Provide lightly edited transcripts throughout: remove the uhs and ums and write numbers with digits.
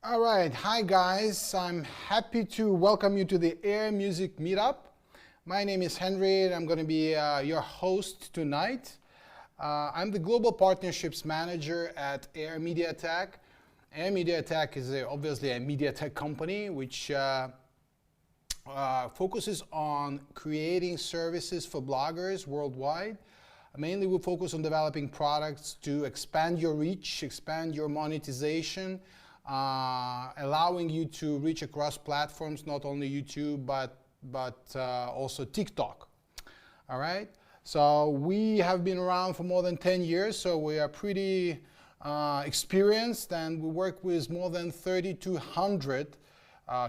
All right, hi guys. I'm happy to welcome you to the Air Music Meetup. My name is Henry and I'm going to be your host tonight. I'm the Global Partnerships Manager at Air Media Tech. Air Media Tech is obviously a media tech company which focuses on creating services for bloggers worldwide. Mainly we focus on developing products to expand your reach, expand your monetization, allowing you to reach across platforms, not only YouTube, but also TikTok. All right. So we have been around for more than 10 years, so we are pretty experienced, and we work with more than 3,200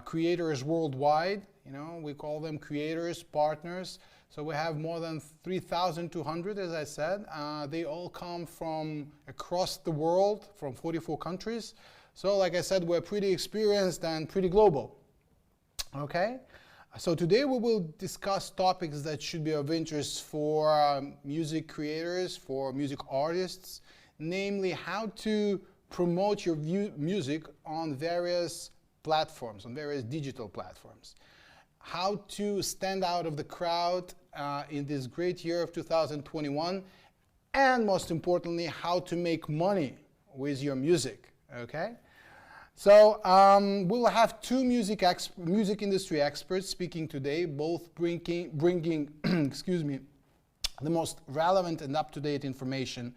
creators worldwide. You know, we call them creators, partners. So we have more than 3,200, as I said. They all come from across the world, from 44 countries. So like I said, we're pretty experienced and pretty global. Okay? So today we will discuss topics that should be of interest for music creators, for music artists, namely how to promote your music on various platforms, on various digital platforms. How to stand out of the crowd in this great year of 2021, and most importantly, how to make money with your music. Okay, so we'll have two music industry experts speaking today, both bringing excuse me, the most relevant and up-to-date information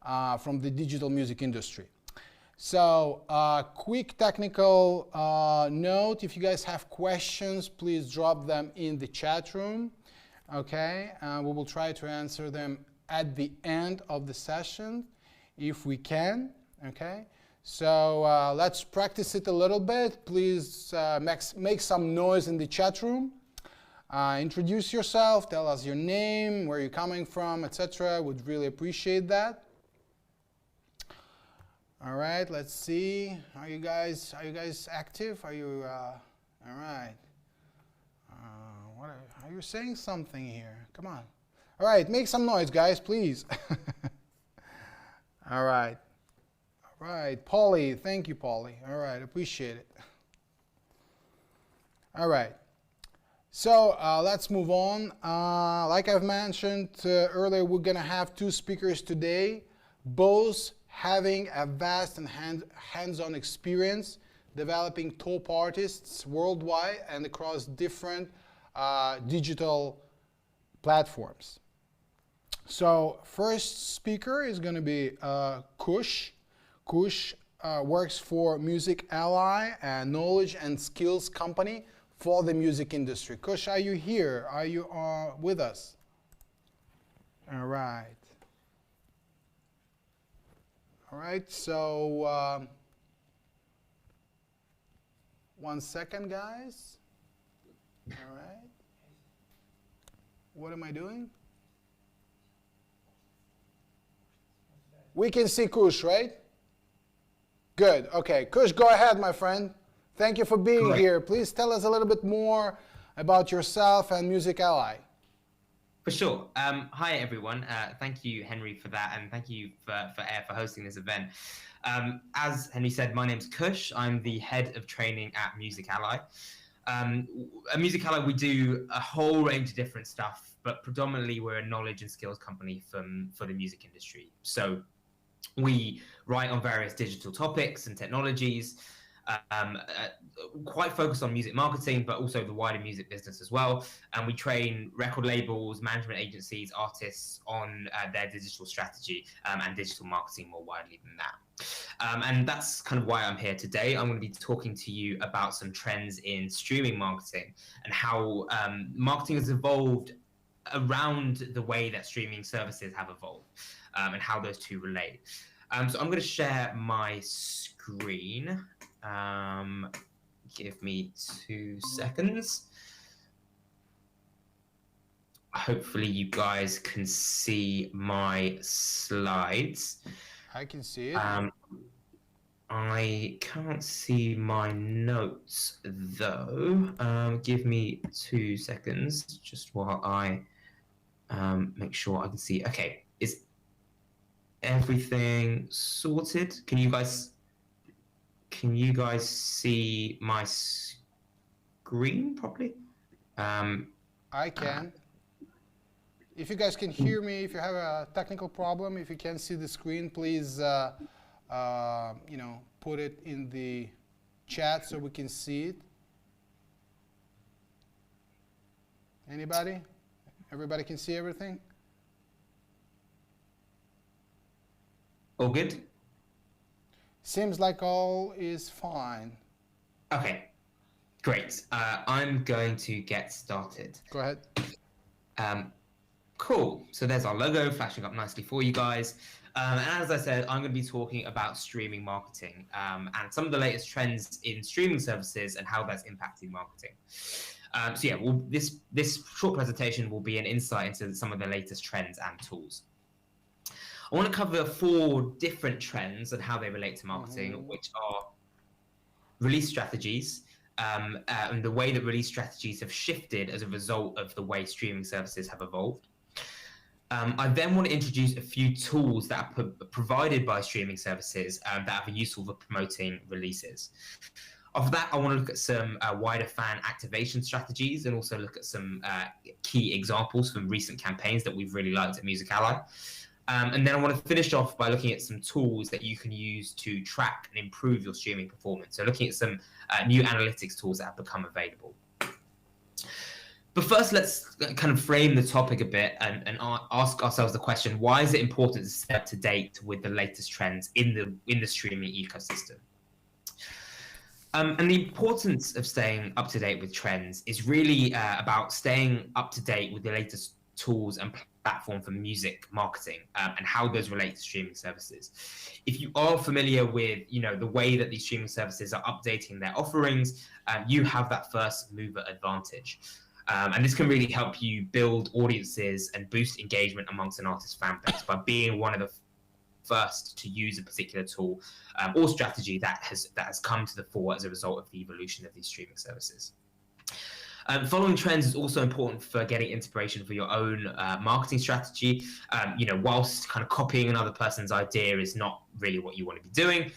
from the digital music industry. So quick technical note, if you guys have questions, please drop them in the chat room. Okay, we will try to answer them at the end of the session if we can. Okay, so let's practice it a little bit. Please make some noise in the chat room. Introduce yourself, tell us your name, where you're coming from, etc. Would really appreciate that. All right, let's see. Are you guys active? Are you all right? Are you saying something here? Come on. All right, make some noise, guys, please. All right. All right, Polly. Thank you, Polly. All right, appreciate it. All right. So let's move on. Like I've mentioned earlier, we're going to have two speakers today, both having a vast and hands-on experience developing top artists worldwide and across different digital platforms. So first speaker is going to be Kush. Kush works for Music Ally, a knowledge and skills company for the music industry. Kush, are you here? Are you with us? All right. All right, so 1 second, guys. All right. What am I doing? We can see Kush, right? Good. Okay, Kush, go ahead, my friend. Thank you for being here. Please tell us a little bit more about yourself and Music Ally. For sure. Hi, everyone. Thank you, Henry, for that, and thank you for Air for hosting this event. As Henry said, my name's Kush. I'm the head of training at Music Ally. At Music Ally, we do a whole range of different stuff, but predominantly we're a knowledge and skills company for the music industry. So we write on various digital topics and technologies, quite focused on music marketing, but also the wider music business as well. And we train record labels, management agencies, artists on their digital strategy and digital marketing more widely than that. And that's kind of why I'm here today. I'm going to be talking to you about some trends in streaming marketing and how marketing has evolved around the way that streaming services have evolved and how those two relate. So I'm going to share my screen. Give me 2 seconds. Hopefully you guys can see my slides. I can see it. I can't see my notes though. Give me 2 seconds just while I make sure I can see. Okay, is everything sorted? Can you guys can you guys see my screen properly? I can. If you guys can hear me, if you have a technical problem, if you can't see the screen, please, put it in the chat so we can see it. Anybody? Everybody can see everything? All good? Seems like all is fine. Okay, great. I'm going to get started. Go ahead. Cool. So there's our logo flashing up nicely for you guys. And as I said, I'm going to be talking about streaming marketing and some of the latest trends in streaming services and how that's impacting marketing. This short presentation will be an insight into some of the latest trends and tools. I want to cover 4 different trends and how they relate to marketing, which are release strategies, and the way that release strategies have shifted as a result of the way streaming services have evolved. I then want to introduce a few tools that are provided by streaming services that are useful for promoting releases. After that, I want to look at some wider fan activation strategies and also look at some key examples from recent campaigns that we've really liked at Musicali. And then I want to finish off by looking at some tools that you can use to track and improve your streaming performance. So looking at some new analytics tools that have become available. But first, let's kind of frame the topic a bit and ask ourselves the question, why is it important to stay up to date with the latest trends in the streaming ecosystem? And the importance of staying up to date with trends is really about staying up to date with the latest tools and platform for music marketing and how those relate to streaming services. If you are familiar with the way that these streaming services are updating their offerings, you have that first mover advantage. And this can really help you build audiences and boost engagement amongst an artist's fan base by being one of the first to use a particular tool or strategy that has come to the fore as a result of the evolution of these streaming services. Following trends is also important for getting inspiration for your own marketing strategy. Whilst kind of copying another person's idea is not really what you want to be doing,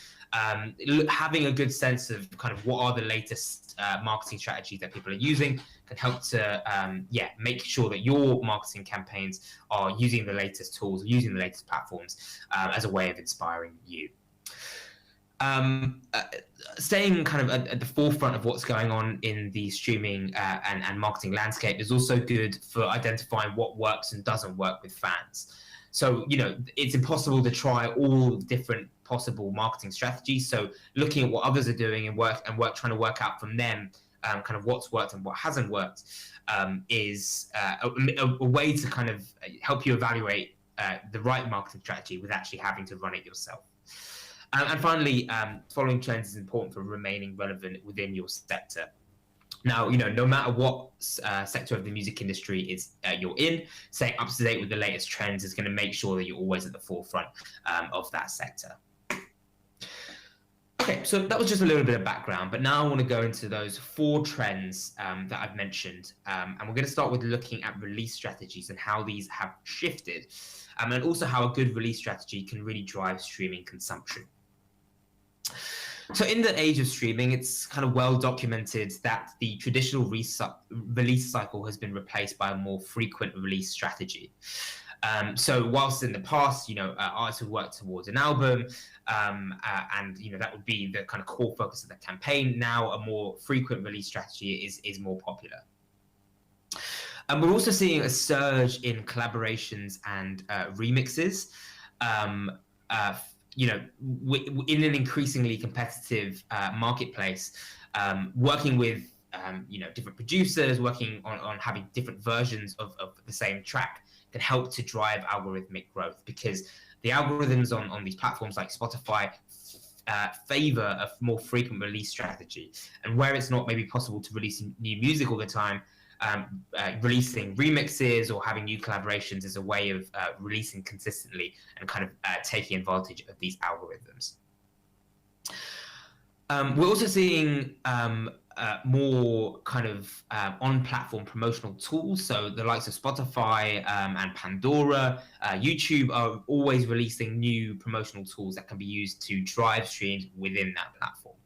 having a good sense of kind of what are the latest marketing strategies that people are using can help to make sure that your marketing campaigns are using the latest tools, using the latest platforms as a way of inspiring you. Staying kind of at the forefront of what's going on in the streaming and marketing landscape is also good for identifying what works and doesn't work with fans. So, it's impossible to try all different possible marketing strategies. So looking at what others are doing and trying to work out from them kind of what's worked and what hasn't worked is a way to kind of help you evaluate the right marketing strategy with actually having to run it yourself. And finally, following trends is important for remaining relevant within your sector. Now, no matter what sector of the music industry you're in, staying up to date with the latest trends is going to make sure that you're always at the forefront of that sector. Okay, so that was just a little bit of background, but now I want to go into those 4 trends that I've mentioned. And we're going to start with looking at release strategies and how these have shifted, and also how a good release strategy can really drive streaming consumption. So in the age of streaming, it's kind of well documented that the traditional release cycle has been replaced by a more frequent release strategy. So whilst in the past, artists would work towards an album, and that would be the kind of core focus of the campaign. Now, a more frequent release strategy is more popular. And we're also seeing a surge in collaborations and remixes. In an increasingly competitive marketplace, working with different producers, working on having different versions of the same track can help to drive algorithmic growth, because the algorithms on these platforms like Spotify favor a more frequent release strategy. And where it's not maybe possible to release new music all the time, releasing remixes or having new collaborations is a way of releasing consistently and kind of taking advantage of these algorithms. We're also seeing more kind of on-platform promotional tools. So the likes of Spotify and Pandora, YouTube are always releasing new promotional tools that can be used to drive streams within that platform.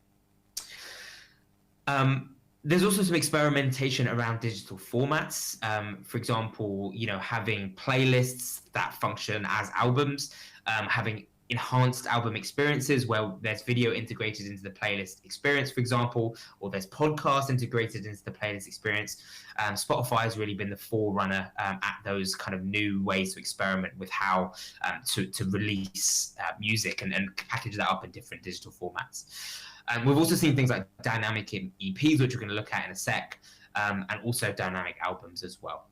There's also some experimentation around digital formats. For example, having playlists that function as albums, having enhanced album experiences where there's video integrated into the playlist experience, for example, or there's podcast integrated into the playlist experience. Spotify has really been the forerunner at those kind of new ways to experiment with how to release music and package that up in different digital formats. We've also seen things like dynamic EPs, which we're going to look at in a sec, and also dynamic albums as well.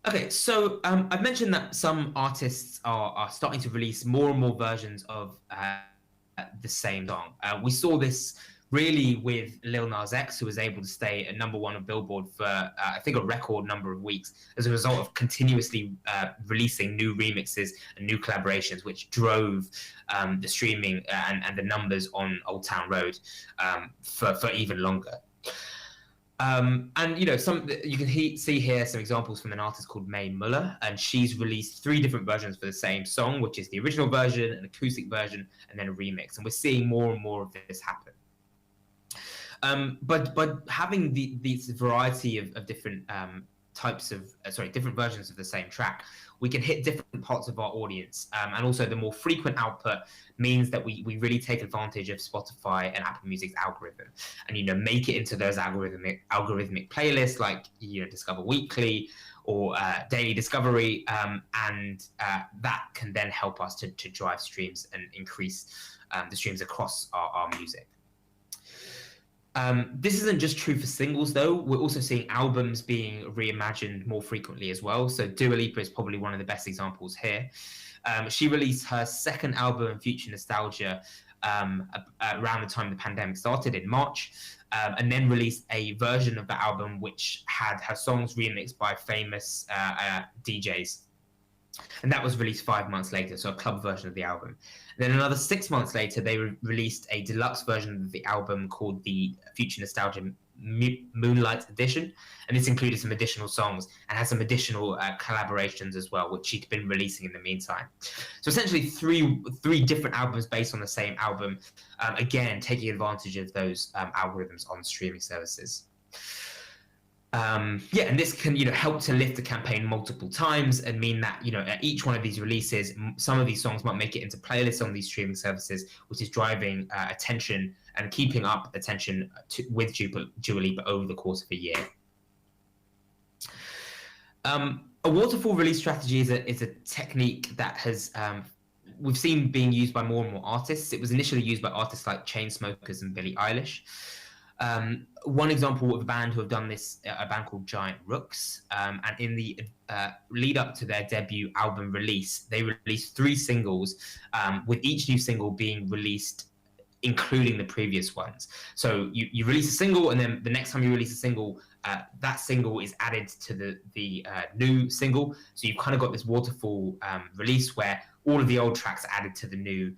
Okay, so I've mentioned that some artists are starting to release more and more versions of the same song. We saw this really with Lil Nas X, who was able to stay at #1 on Billboard for, I think, a record number of weeks as a result of continuously releasing new remixes and new collaborations, which drove the streaming and the numbers on Old Town Road for even longer. And you can see here some examples from an artist called Mae Muller, and she's released 3 different versions for the same song, which is the original version, an acoustic version, and then a remix. And we're seeing more and more of this happen. But having these variety of different different versions of the same track, we can hit different parts of our audience. And also the more frequent output means that we really take advantage of Spotify and Apple Music's algorithm and, make it into those algorithmic playlists like, Discover Weekly or Daily Discovery. And that can then help us to drive streams and increase the streams across our music. This isn't just true for singles, though. We're also seeing albums being reimagined more frequently as well. So Dua Lipa is probably one of the best examples here. She released her second album, Future Nostalgia, around the time the pandemic started in March, and then released a version of the album which had her songs remixed by famous DJs. And that was released 5 months later, so a club version of the album. Then another 6 months later, they released a deluxe version of the album called the Future Nostalgia Moonlight Edition. And this included some additional songs and had some additional collaborations as well, which she'd been releasing in the meantime. So essentially three different albums based on the same album, again, taking advantage of those algorithms on streaming services. And this can, help to lift the campaign multiple times and mean that, at each one of these releases, some of these songs might make it into playlists on these streaming services, which is driving attention and keeping up attention with Dua Lipa over the course of a year. A waterfall release strategy is a technique that has we've seen being used by more and more artists. It was initially used by artists like Chainsmokers and Billie Eilish. One example of a band who have done this, a band called Giant Rooks, and in the lead up to their debut album release, they released 3 singles, with each new single being released including the previous ones. So you release a single, and then the next time you release a single, that single is added to the new single. So you've kind of got this waterfall release where all of the old tracks are added to the new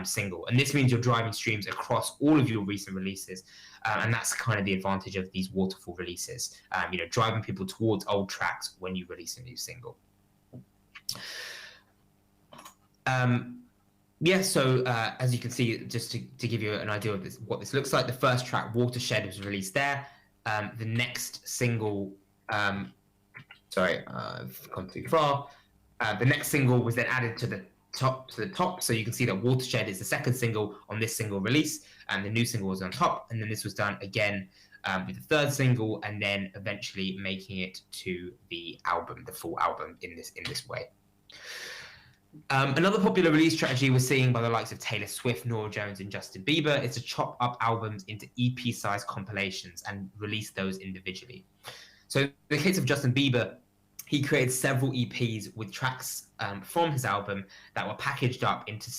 single. And this means you're driving streams across all of your recent releases. And that's kind of the advantage of these waterfall releases, driving people towards old tracks when you release a new single. So as you can see, just to give you an idea of what this looks like, the first track, Watershed, was released there. The next single, I've gone too far. The next single was then added to the top, so you can see that Watershed is the second single on this single release, and the new single was on top, and then this was done again with the third single, and then eventually making it to the album, the full album, in this way. Another popular release strategy we're seeing by the likes of Taylor Swift, Norah Jones, and Justin Bieber is to chop up albums into EP-sized compilations and release those individually. So in the case of Justin Bieber, he created several EPs with tracks from his album that were packaged up into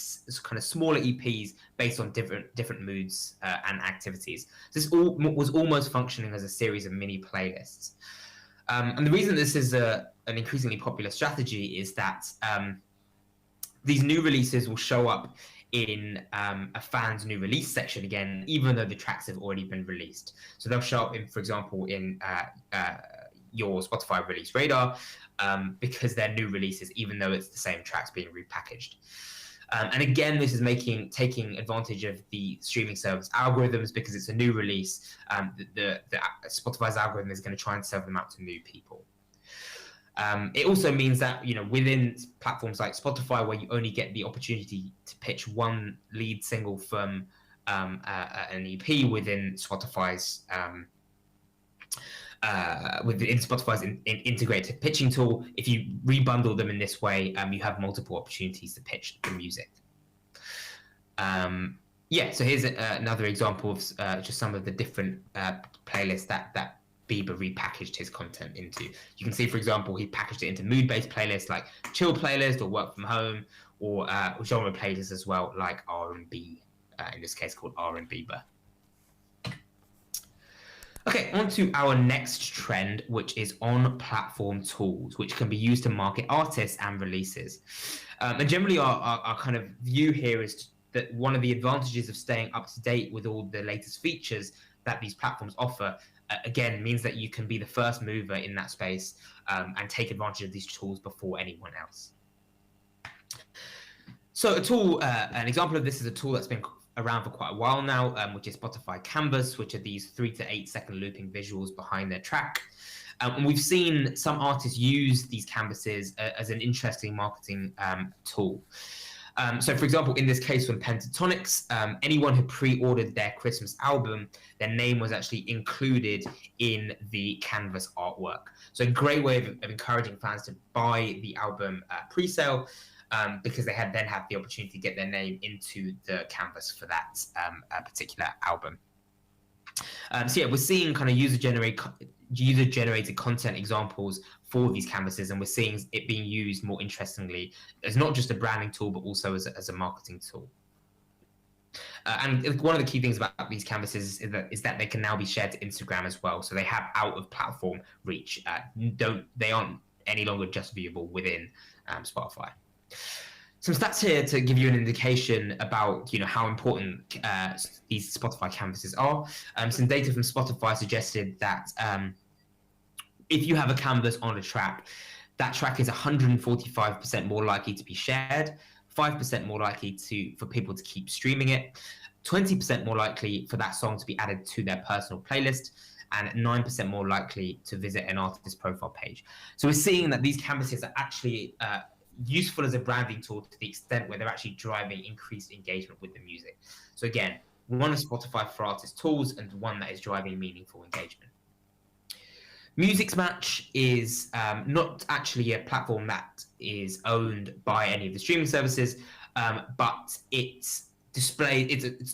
kind of smaller EPs based on different moods and activities. This was almost functioning as a series of mini playlists. And the reason this is an increasingly popular strategy is that these new releases will show up in a fan's new release section again, even though the tracks have already been released. So they'll show up, for example, in your Spotify release radar because they're new releases, even though it's the same tracks being repackaged. And again, this is taking advantage of the streaming service algorithms because it's a new release. The Spotify's algorithm is going to try and serve them out to new people. It also means that, within platforms like Spotify, where you only get the opportunity to pitch one lead single from an EP within Spotify's integrated pitching tool, if you rebundle them in this way, you have multiple opportunities to pitch the music. So here's another example of just some of the different playlists that Bieber repackaged his content into. You can see, for example, he packaged it into mood-based playlists like chill playlist or work from home, or genre playlists as well, like R&B, in this case called R&Bieber. Okay, on to our next trend, which is on-platform tools, which can be used to market artists and releases. And generally, our kind of view here is that one of the advantages of staying up to date with all the latest features that these platforms offer, again, means that you can be the first mover in that space and take advantage of these tools before anyone else. So an example of this is a tool that's been around for quite a while now, which is Spotify Canvas, which are these 3 to 8 second looping visuals behind their track. And we've seen some artists use these canvases as an interesting marketing tool. So, for example, in this case from Pentatonics, anyone who pre-ordered their Christmas album, their name was actually included in the Canvas artwork. So a great way of encouraging fans to buy the album pre-sale, because they then have the opportunity to get their name into the canvas for that particular album. We're seeing kind of user-generated content examples for these canvases, and we're seeing it being used more interestingly as not just a branding tool, but also as a marketing tool. And one of the key things about these canvases is that they can now be shared to Instagram as well, so they have out-of-platform reach. They aren't any longer just viewable within Spotify. Some stats here to give you an indication about how important these Spotify canvases are. Some data from Spotify suggested that if you have a canvas on a track, that track is 145% more likely to be shared, 5% more likely for people to keep streaming it, 20% more likely for that song to be added to their personal playlist, and 9% more likely to visit an artist's profile page. So we're seeing that these canvases are actually useful as a branding tool to the extent where they're actually driving increased engagement with the music. So again, one of Spotify for Artists tools and one that is driving meaningful engagement. Music's Match is not actually a platform that is owned by any of the streaming services, but it's a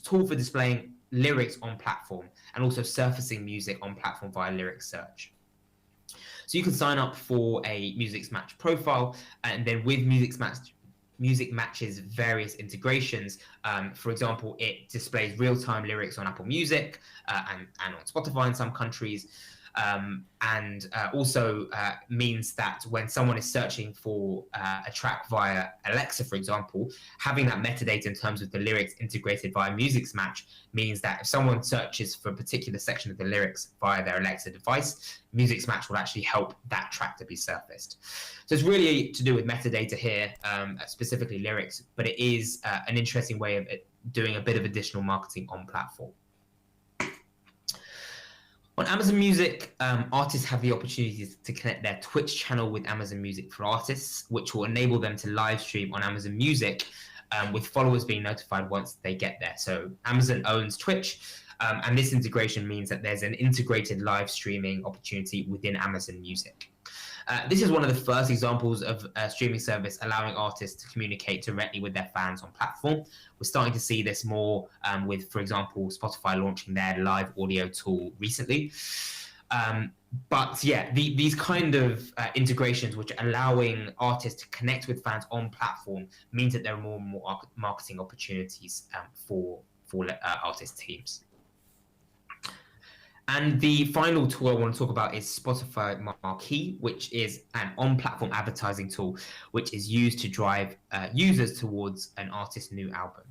tool for displaying lyrics on platform and also surfacing music on platform via lyric search. So you can sign up for a Music's Match profile, and then with Music Match's various integrations, for example, it displays real-time lyrics on Apple Music and on Spotify in some countries, and also means that when someone is searching for a track via Alexa, for example, having that metadata in terms of the lyrics integrated via Music's Match means that if someone searches for a particular section of the lyrics via their Alexa device, Music's Match will actually help that track to be surfaced. So it's really to do with metadata here, specifically lyrics, but it is an interesting way of doing a bit of additional marketing on platform. On Amazon Music, artists have the opportunity to connect their Twitch channel with Amazon Music for Artists, which will enable them to live stream on Amazon Music, with followers being notified once they get there. So Amazon owns Twitch, and this integration means that there's an integrated live streaming opportunity within Amazon Music. This is one of the first examples of a streaming service allowing artists to communicate directly with their fans on platform. We're starting to see this more with, for example, Spotify launching their live audio tool recently. But yeah, these kind of integrations, which are allowing artists to connect with fans on platform, means that there are more and more marketing opportunities for artist teams. And the final tool I want to talk about is Spotify Marquee, which is an on-platform advertising tool which is used to drive users towards an artist's new album.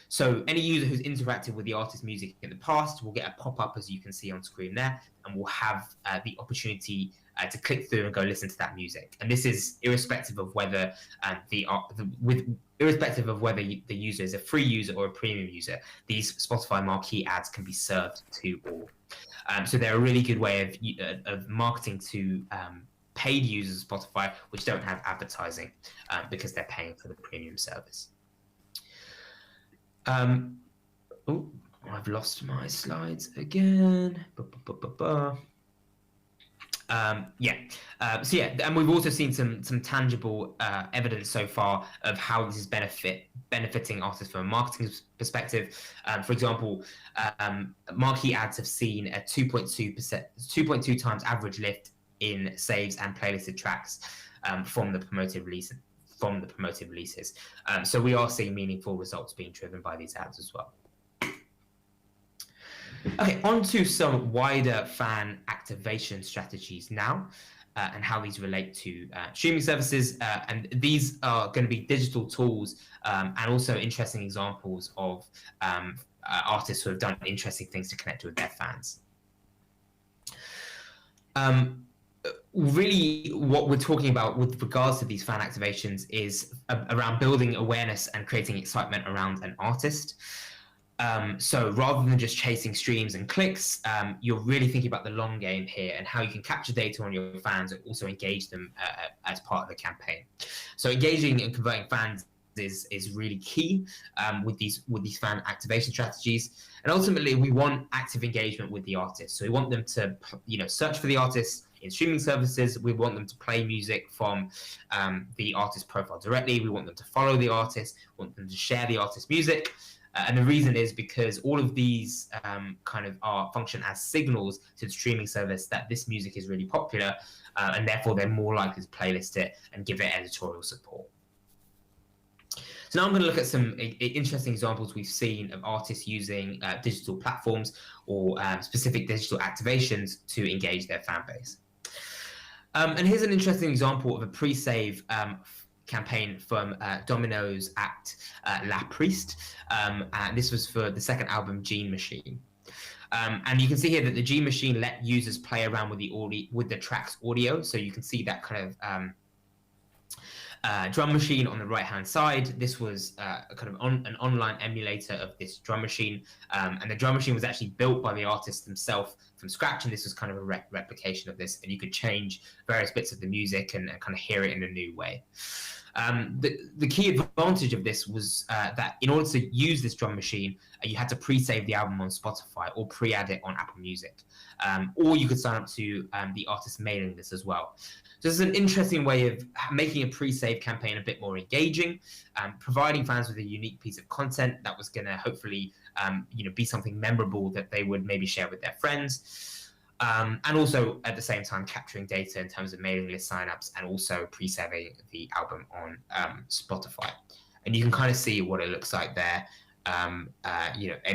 So any user who's interacted with the artist's music in the past will get a pop-up, as you can see on screen there, and will have the opportunity to click through and go listen to that music. And this is irrespective of whether irrespective of whether the user is a free user or a premium user. These Spotify marquee ads can be served to all. So they're a really good way of marketing to paid users of Spotify, which don't have advertising because they're paying for the premium service. Oh, I've lost my slides again. And we've also seen some tangible evidence so far of how this is benefiting artists from a marketing perspective. For example, marquee ads have seen a 2.2 times average lift in saves and playlisted tracks from the promoted releases. So we are seeing meaningful results being driven by these ads as well. Okay, on to some wider fan activation strategies now, and how these relate to streaming services. And these are going to be digital tools and also interesting examples of artists who have done interesting things to connect with their fans. Really, what we're talking about with regards to these fan activations is around building awareness and creating excitement around an artist. So rather than just chasing streams and clicks, you're really thinking about the long game here and how you can capture data on your fans and also engage them as part of the campaign. So engaging and converting fans is really key with these fan activation strategies. And ultimately, we want active engagement with the artist. So we want them to search for the artist in streaming services. We want them to play music from the artist profile directly. We want them to follow the artist. We want them to share the artist's music. And the reason is because all of these function as signals to the streaming service that this music is really popular, and therefore they're more likely to playlist it and give it editorial support. So now I'm going to look at some interesting examples we've seen of artists using digital platforms or specific digital activations to engage their fan base. And here's an interesting example of a pre-save campaign from Domino's act La Priest, and this was for the second album Gene Machine. And you can see here that the Gene Machine let users play around with the track's audio, so you can see that kind of drum machine on the right hand side. This was an online emulator of this drum machine, and the drum machine was actually built by the artist themselves from scratch, and this was kind of a replication of this, and you could change various bits of the music and kind of hear it in a new way. The key advantage of this was that in order to use this drum machine, you had to pre-save the album on Spotify or pre-add it on Apple Music, or you could sign up to the artist's mailing list as well. So this is an interesting way of making a pre-save campaign a bit more engaging, providing fans with a unique piece of content that was going to hopefully be something memorable that they would maybe share with their friends. And also at the same time capturing data in terms of mailing list signups and also pre-saving the album on Spotify. And you can kind of see what it looks like there. And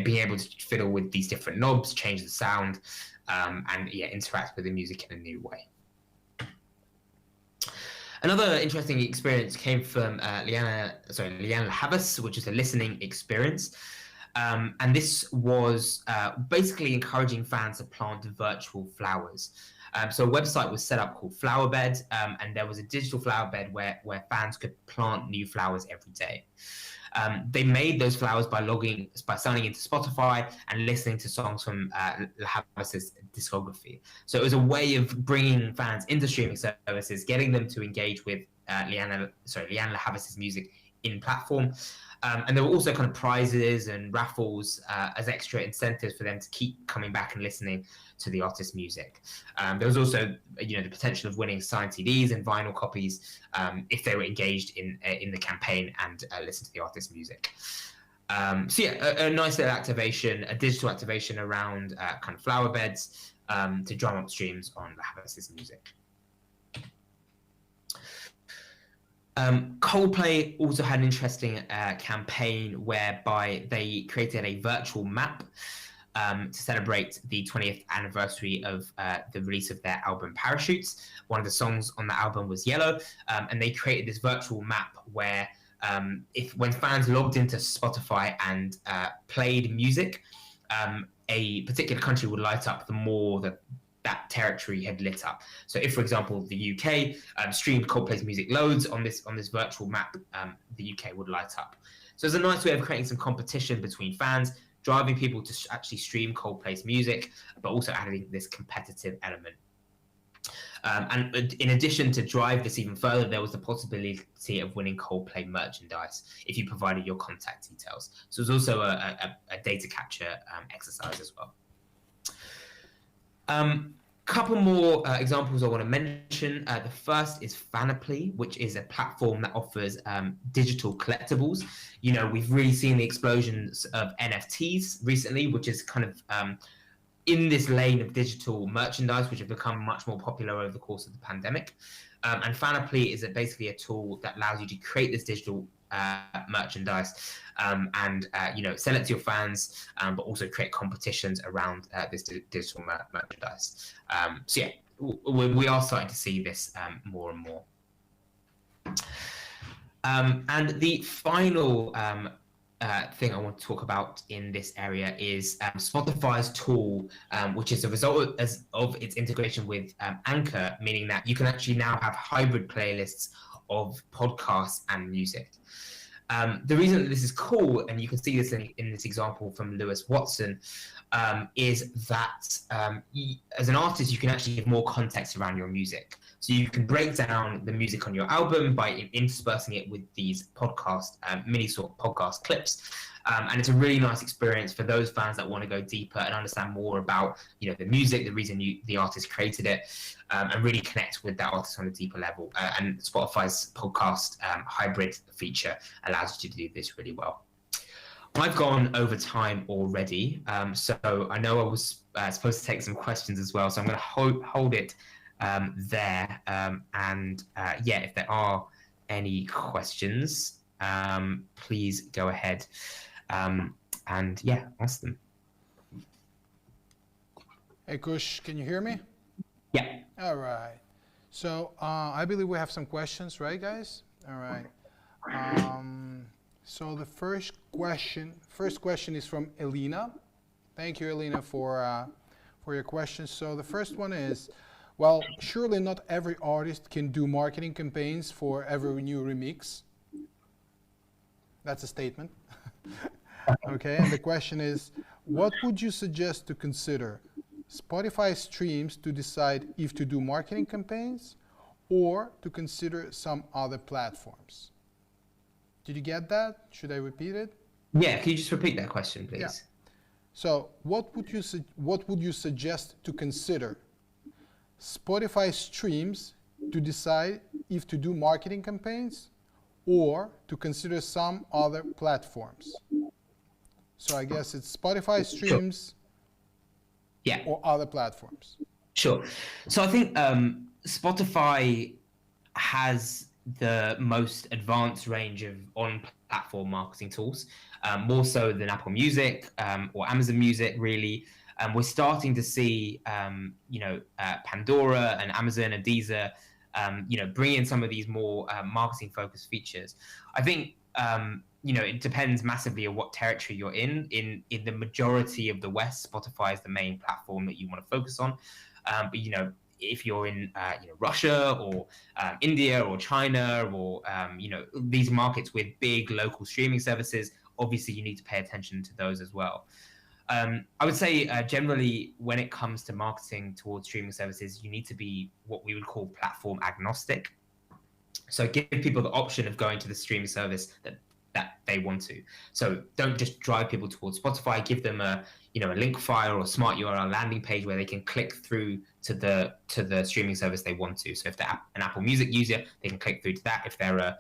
being able to fiddle with these different knobs, change the sound, and interact with the music in a new way. Another interesting experience came from Liana Havas, which is a listening experience. And this was basically encouraging fans to plant virtual flowers. So a website was set up called Flowerbed, and there was a digital flower bed where fans could plant new flowers every day. They made those flowers by signing into Spotify and listening to songs from Havas's discography. So it was a way of bringing fans into streaming services, getting them to engage with Liana Havas's music in platform. And there were also kind of prizes and raffles as extra incentives for them to keep coming back and listening to the artist's music. There was also, the potential of winning signed CDs and vinyl copies if they were engaged in the campaign and listened to the artist's music. A nice little activation, a digital activation around kind of flower beds to drum up streams on Havas's music. Coldplay also had an interesting campaign whereby they created a virtual map to celebrate the 20th anniversary of the release of their album Parachutes. One of the songs on the album was Yellow, and they created this virtual map where when fans logged into Spotify and played music, a particular country would light up the more that that territory had lit up. So if, for example, the UK streamed Coldplay's music loads on this virtual map, the UK would light up. So it's a nice way of creating some competition between fans, driving people to actually stream Coldplay's music, but also adding this competitive element. And in addition, to drive this even further, there was the possibility of winning Coldplay merchandise if you provided your contact details. So it was also a data capture exercise as well. Couple more examples I want to mention. The first is Fanaply, which is a platform that offers digital collectibles. You know, we've really seen the explosions of NFTs recently, which is kind of in this lane of digital merchandise, which have become much more popular over the course of the pandemic. And Fanaply is basically a tool that allows you to create this digital merchandise and you know, sell it to your fans, but also create competitions around this digital merchandise. So yeah, we are starting to see this more and more. And the final thing I want to talk about in this area is Spotify's tool, which is a result of its integration with Anchor, meaning that you can actually now have hybrid playlists of podcasts and music. The reason that this is cool, and you can see this in this example from Lewis Watson, is that as an artist, you can actually give more context around your music. So you can break down the music on your album by interspersing it with these podcast, mini sort of podcast clips. And it's a really nice experience for those fans that want to go deeper and understand more about, you know, the music, the reason the artist created it, and really connect with that artist on a deeper level. And Spotify's podcast hybrid feature allows you to do this really well. I've gone over time already, so I know I was supposed to take some questions as well, so I'm going to hold it there. And yeah, if there are any questions, please go ahead and yeah, ask them. Hey Kush, can you hear me? Yeah. All right. So I believe we have some questions, right, guys? All right. So the first question is from Elena. Thank you, Elena, for your questions. So the first one is, well, surely not every artist can do marketing campaigns for every new remix. That's a statement. Okay, and the question is, what would you suggest to consider? Spotify streams to decide if to do marketing campaigns or to consider some other platforms? Did you get that? Should I repeat it? Yeah, can you just repeat that question, please? Yeah. So what would you suggest to consider? Spotify streams to decide if to do marketing campaigns or to consider some other platforms? So I guess it's Spotify streams, yeah, or other platforms. Sure. So I think Spotify has the most advanced range of on-platform marketing tools, more so than Apple Music or Amazon Music, really. We're starting to see, you know, Pandora and Amazon and Deezer, you know, bring in some of these more marketing-focused features. I think, you know, it depends massively on what territory you're in. In the majority of the West, Spotify is the main platform that you want to focus on. But, you know, if you're in you know, Russia or India or China or you know, these markets with big local streaming services, obviously you need to pay attention to those as well. I would say generally when it comes to marketing towards streaming services, you need to be what we would call platform agnostic. So give people the option of going to the streaming service that they want to. So don't just drive people towards Spotify. Give them a, you know, a link file or a smart URL landing page where they can click through to the streaming service they want to. So if they're an Apple Music user, they can click through to that. If they're a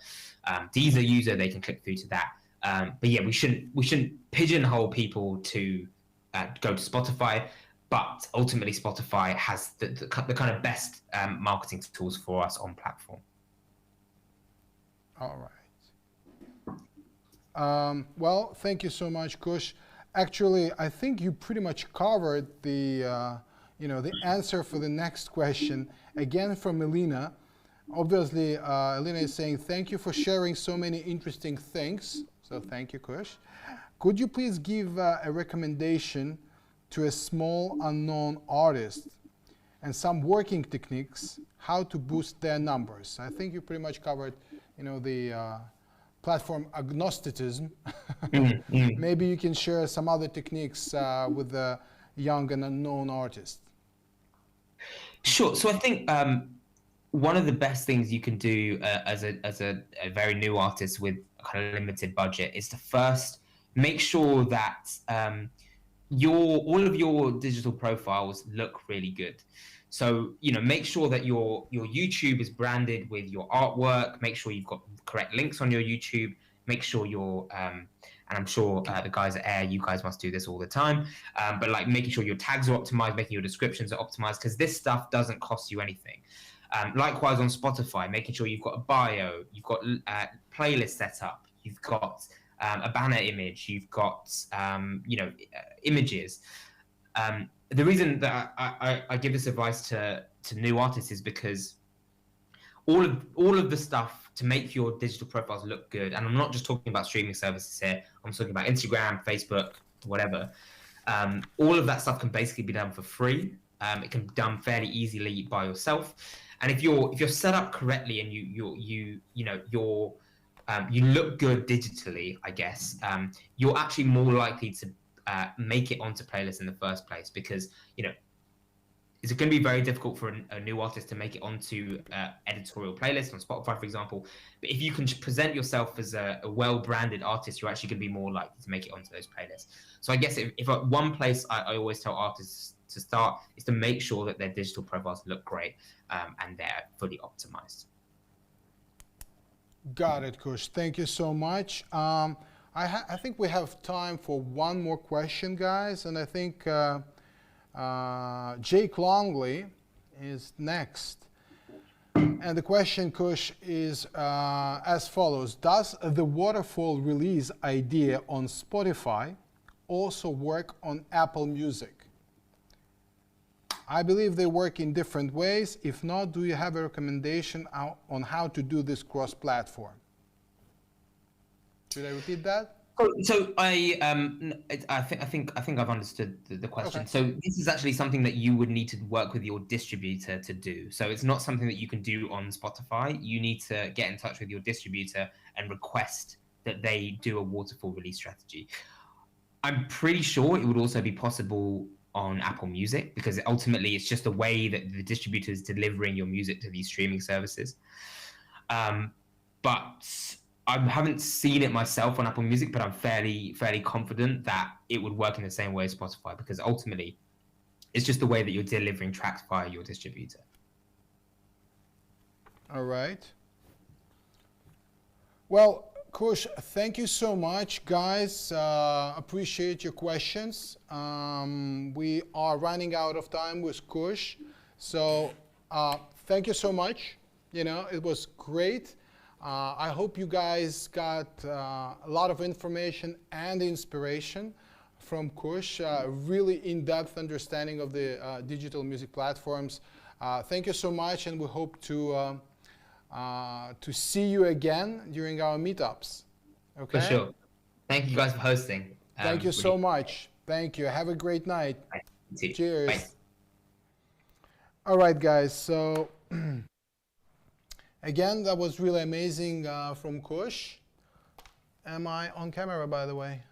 Deezer user, they can click through to that. But yeah, we shouldn't pigeonhole people to go to Spotify. But ultimately, Spotify has the kind of best marketing tools for us on platform. All right. Well, thank you so much, Kush. Actually, I think you pretty much covered the, you know, the answer for the next question. Again, from Elena. Obviously, Elena is saying, thank you for sharing so many interesting things. So thank you, Kush. Could you please give a recommendation to a small unknown artist? and some working techniques how to boost their numbers. I think you pretty much covered, the platform agnosticism. Maybe you can share some other techniques with the young and unknown artists. Sure. So I think one of the best things you can do as a very new artist with a kind of limited budget is to first make sure that all of your digital profiles look really good. So make sure that your YouTube is branded with your artwork. Make sure you've got correct links on your YouTube. Make sure you're and I'm sure the guys at Air, you guys must do this all the time, but like making sure your tags are optimized, making your descriptions are optimized, because this stuff doesn't cost you anything. Likewise on Spotify, making sure you've got a bio, you've got playlist set up, you've got a banner image, you've got images. The reason that I give this advice to new artists is because all of the stuff to make your digital profiles look good, and I'm not just talking about streaming services here, I'm talking about Instagram, Facebook, whatever. All of that stuff can basically be done for free. It can be done fairly easily by yourself, and if you're set up correctly and you look good digitally, I guess you're actually more likely to make it onto playlists in the first place, because it's going to be very difficult for a new artist to make it onto editorial playlists on Spotify, for example. But if you can present yourself as a well-branded artist, you're actually going to be more likely to make it onto those playlists. So I guess if one place I always tell artists to start is to make sure that their digital profiles look great and they're fully optimized. Got it, Kush. Thank you so much. I think we have time for one more question, guys, and I think Jake Longley is next. And the question, Kush, is as follows. Does the Waterfall Release idea on Spotify also work on Apple Music? I believe they work in different ways. If not, do you have a recommendation on how to do this cross-platform? Should I repeat that? So I think I've understood the question. Okay. So this is actually something that you would need to work with your distributor to do. So it's not something that you can do on Spotify. You need to get in touch with your distributor and request that they do a waterfall release strategy. I'm pretty sure it would also be possible on Apple Music, because ultimately it's just a way that the distributor is delivering your music to these streaming services. But I haven't seen it myself on Apple Music, but I'm fairly confident that it would work in the same way as Spotify, because ultimately it's just the way that you're delivering tracks via your distributor. All right. Well, Kush, thank you so much, guys. Appreciate your questions. We are running out of time with Kush, so thank you so much. It was great. I hope you guys got a lot of information and inspiration from Kush. Really in-depth understanding of the digital music platforms. Thank you so much, and we hope to see you again during our meetups. Okay? For sure. Thank you guys for hosting. Thank you so much. Thank you. Have a great night. Bye. Cheers. Bye. All right, guys. So again, that was really amazing from Kush. Am I on camera, by the way?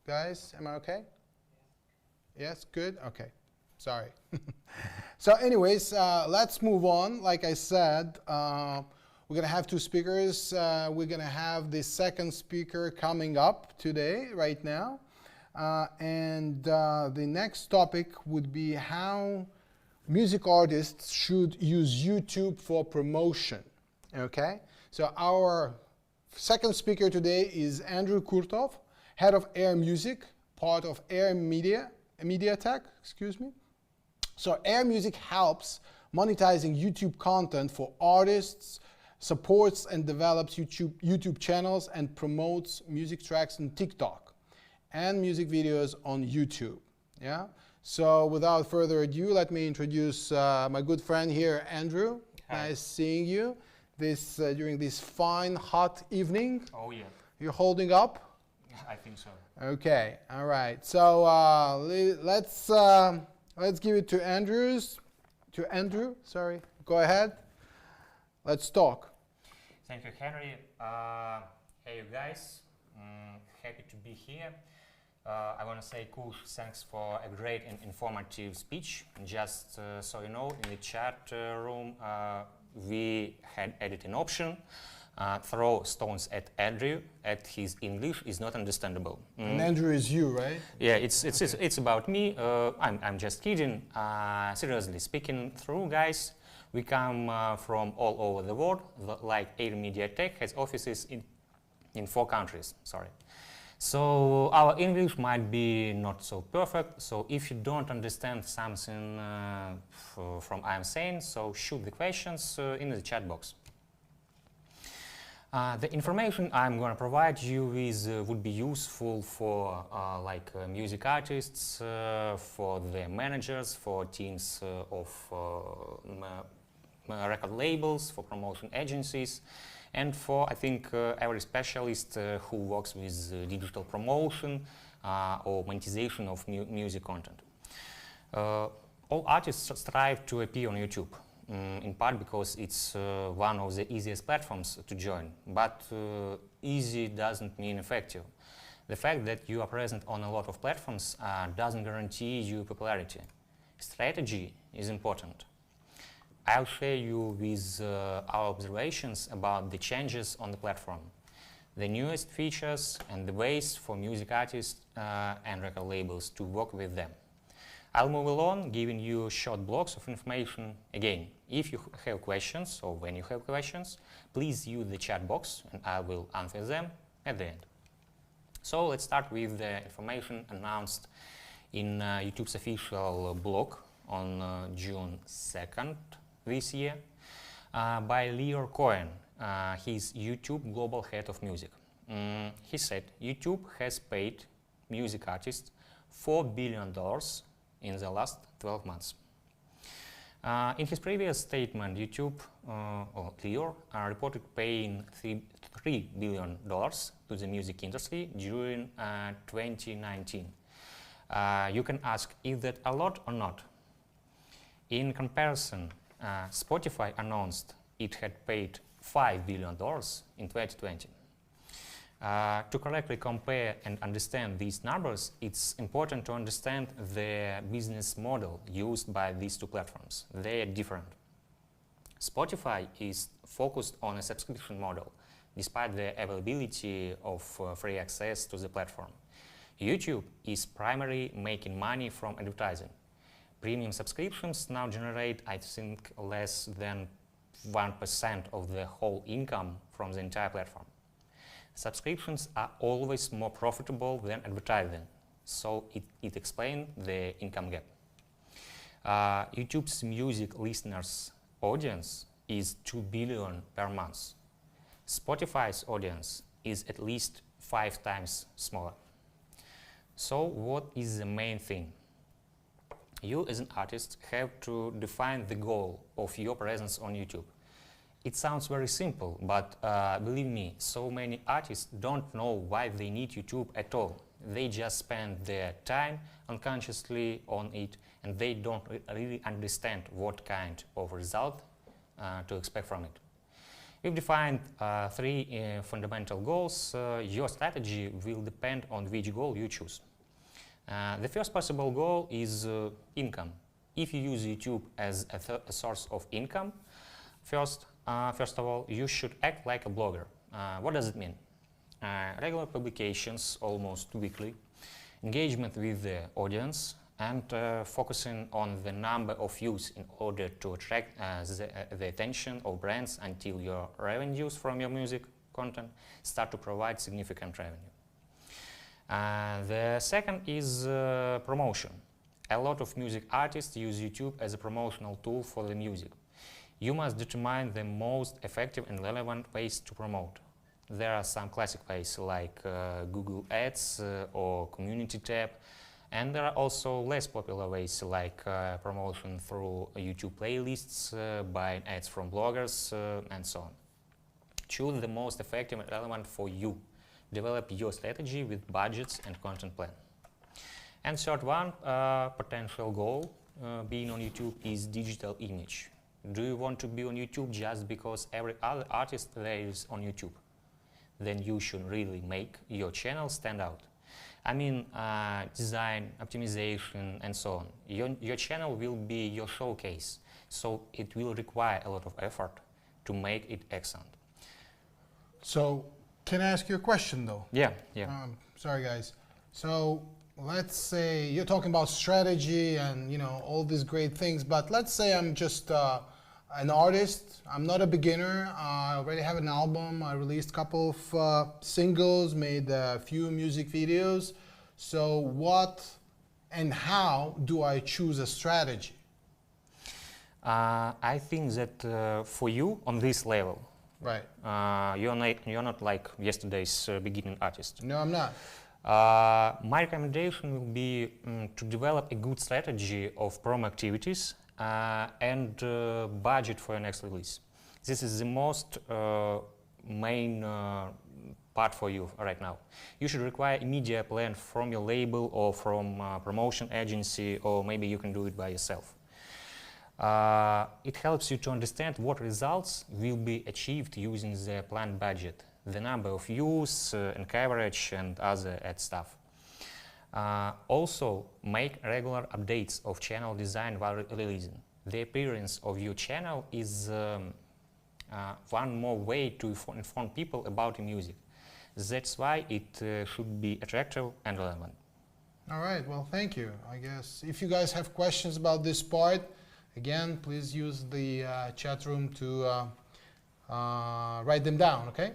Guys, am I okay? Yes, good? Okay. Sorry. So anyways, let's move on. Like I said, we're going to have two speakers. We're going to have the second speaker coming up today, right now. And the next topic would be how music artists should use YouTube for promotion. Okay? So our second speaker today is Andrew Kurtov, head of Air Music, part of Air Media Tech, excuse me. So Air Music helps monetizing YouTube content for artists, supports and develops YouTube channels, and promotes music tracks on TikTok and music videos on YouTube. Yeah. So without further ado, let me introduce my good friend here, Andrew. Hi. Nice seeing you during this fine, hot evening. Oh yeah, You're holding up? I think so. Okay, all right. So let's give it to Andrews. to Andrew. Sorry, go ahead. Let's talk. Thank you, Henry. Hey, you guys. Happy to be here. I want to say, Kush, thanks for a great and informative speech. Just so you know, in the chat room, we had added an option. Throw stones at Andrew, at his English is not understandable. And Andrew is you, right? Yeah, it's about me. I'm just kidding. Seriously speaking, through guys, we come from all over the world. Like Air Media Tech has offices in 4 countries. Sorry. So our English might be not so perfect. So if you don't understand something from I'm saying, so shoot the questions in the chat box. The information I'm going to provide you with would be useful for music artists, for their managers, for teams of record labels, for promotion agencies, and for, I think, every specialist who works with digital promotion or monetization of music content. All artists strive to appear on YouTube. In part because it's one of the easiest platforms to join, but easy doesn't mean effective. The fact that you are present on a lot of platforms doesn't guarantee you popularity. Strategy is important. I'll share you with our observations about the changes on the platform, the newest features and the ways for music artists and record labels to work with them. I'll move along, giving you short blocks of information. Again, if you have questions or when you have questions, please use the chat box and I will answer them at the end. So let's start with the information announced in YouTube's official blog on June 2nd this year by Leo Cohen. He's YouTube Global Head of Music. He said YouTube has paid music artists $4 billion in the last 12 months. In his previous statement, YouTube, or Leo, reported paying $3 billion to the music industry during 2019. You can ask, is that a lot or not? In comparison, Spotify announced it had paid $5 billion in 2020. To correctly compare and understand these numbers, it's important to understand the business model used by these 2 platforms. They are different. Spotify is focused on a subscription model, despite the availability of free access to the platform. YouTube is primarily making money from advertising. Premium subscriptions now generate, I think, less than 1% of the whole income from the entire platform. Subscriptions are always more profitable than advertising, so it explains the income gap. YouTube's music listeners' audience is 2 billion per month. Spotify's audience is at least 5 times smaller. So what is the main thing? You as an artist have to define the goal of your presence on YouTube. It sounds very simple, but believe me, so many artists don't know why they need YouTube at all. They just spend their time unconsciously on it, and they don't really understand what kind of result to expect from it. We've defined 3 fundamental goals. Your strategy will depend on which goal you choose. The first possible goal is income. If you use YouTube as a source of income, first of all, you should act like a blogger. What does it mean? Regular publications, almost weekly, engagement with the audience, and focusing on the number of views in order to attract the attention of brands until your revenues from your music content start to provide significant revenue. The second is promotion. A lot of music artists use YouTube as a promotional tool for the music. You must determine the most effective and relevant ways to promote. There are some classic ways like Google Ads or Community tab, and there are also less popular ways like promotion through YouTube playlists, buying ads from bloggers, and so on. Choose the most effective and relevant for you. Develop your strategy with budgets and content plan. And third one, potential goal being on YouTube is digital image. Do you want to be on YouTube just because every other artist there is on YouTube? Then you should really make your channel stand out. I mean, design, optimization, and so on. Your channel will be your showcase, so it will require a lot of effort to make it excellent. So, can I ask you a question though? Yeah. Sorry guys. So, let's say you're talking about strategy and all these great things, but let's say I'm just an artist. I'm not a beginner. I already have an album. I released a couple of singles, made a few music videos. So what and how do I choose a strategy? I think that for you on this level, right? You're not like yesterday's beginning artist. No, I'm not. My recommendation will be to develop a good strategy of promo activities and budget for your next release. This is the most main part for you right now. You should require a media plan from your label or from a promotion agency, or maybe you can do it by yourself. It helps you to understand what results will be achieved using the planned budget, the number of views and coverage and other ad stuff. Also, make regular updates of channel design while releasing. The appearance of your channel is one more way to inform people about your music. That's why it should be attractive and relevant. All right, well, thank you. I guess if you guys have questions about this part, again, please use the chat room to write them down, okay?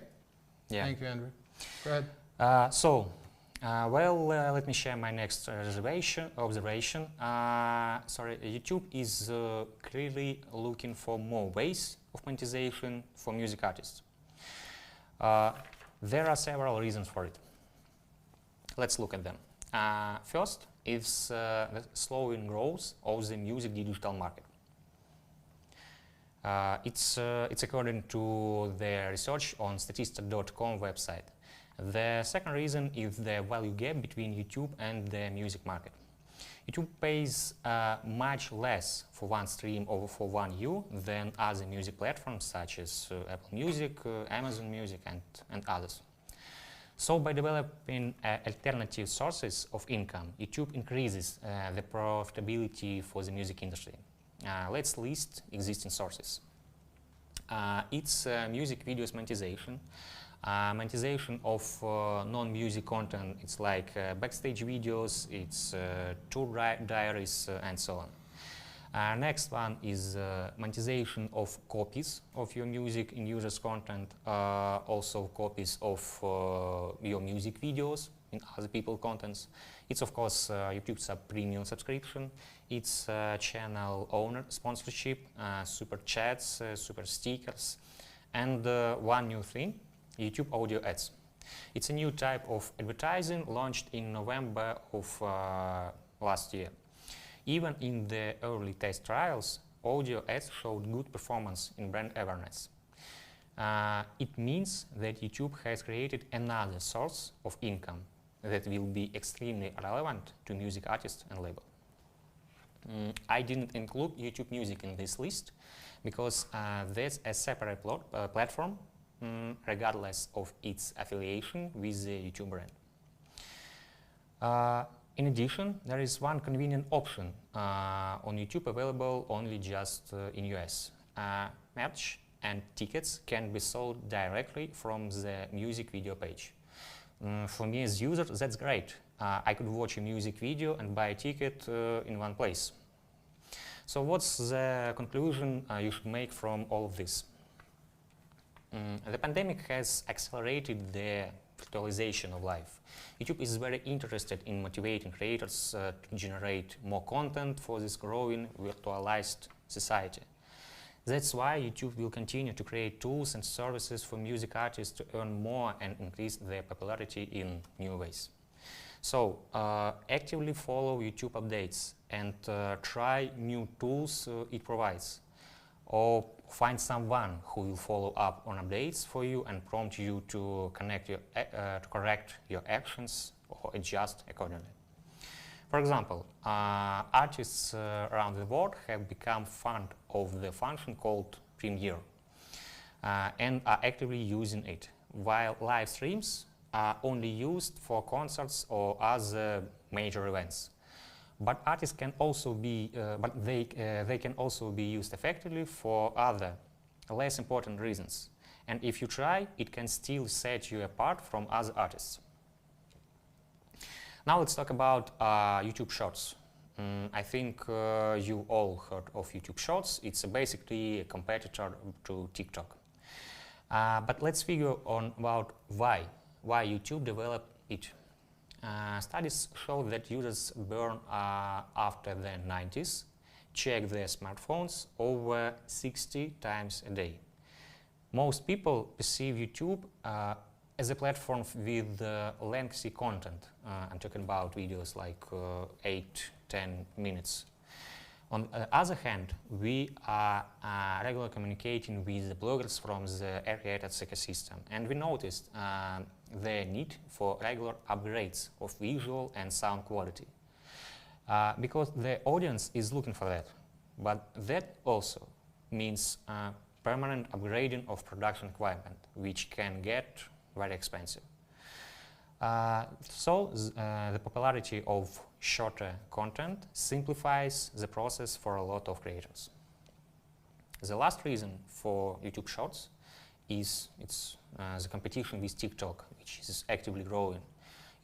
Yeah. Thank you, Andrew. Go ahead. Let me share my next observation. YouTube is clearly looking for more ways of monetization for music artists. There are several reasons for it. Let's look at them. First is the slowing growth of the music digital market. It's according to the research on statista.com website. The second reason is the value gap between YouTube and the music market. YouTube pays much less for one stream or for one view than other music platforms such as Apple Music, Amazon Music, and others. So by developing alternative sources of income, YouTube increases the profitability for the music industry. Let's list existing sources. It's music videos monetization. Monetization of non-music content, it's like backstage videos, it's tour diaries, and so on. Next one is monetization of copies of your music in users' content, also copies of your music videos in other people's contents. It's of course YouTube premium subscription, it's channel owner sponsorship, super chats, super stickers, and one new thing, YouTube audio ads. It's a new type of advertising launched in November of last year. Even in the early test trials, audio ads showed good performance in brand awareness. It means that YouTube has created another source of income that will be extremely relevant to music artists and labels. I didn't include YouTube Music in this list because that's a separate platform regardless of its affiliation with the YouTube brand. In addition, there is one convenient option on YouTube available only just in US. Merch and tickets can be sold directly from the music video page. For me as user, that's great. I could watch a music video and buy a ticket in one place. So what's the conclusion you should make from all of this? The pandemic has accelerated the virtualization of life. YouTube is very interested in motivating creators to generate more content for this growing virtualized society. That's why YouTube will continue to create tools and services for music artists to earn more and increase their popularity in new ways. So actively follow YouTube updates and try new tools it provides. Or find someone who will follow up on updates for you and prompt you to correct your actions or adjust accordingly. For example, artists around the world have become fond of the function called Premiere and are actively using it, while live streams are only used for concerts or other major events. But artists can also be, they can also be used effectively for other, less important reasons. And if you try, it can still set you apart from other artists. Now let's talk about YouTube Shorts. I think you all heard of YouTube Shorts. It's basically a competitor to TikTok. But let's figure on about why YouTube developed it. Studies show that users born after the 90s check their smartphones over 60 times a day. Most people perceive YouTube as a platform with lengthy content. I'm talking about videos like 8-10 minutes. On the other hand, we are regularly communicating with the bloggers from the creator ecosystem, and we noticed the need for regular upgrades of visual and sound quality because the audience is looking for that. But that also means permanent upgrading of production equipment, which can get very expensive. So the popularity of shorter content simplifies the process for a lot of creators. The last reason for YouTube Shorts is the competition with TikTok, which is actively growing.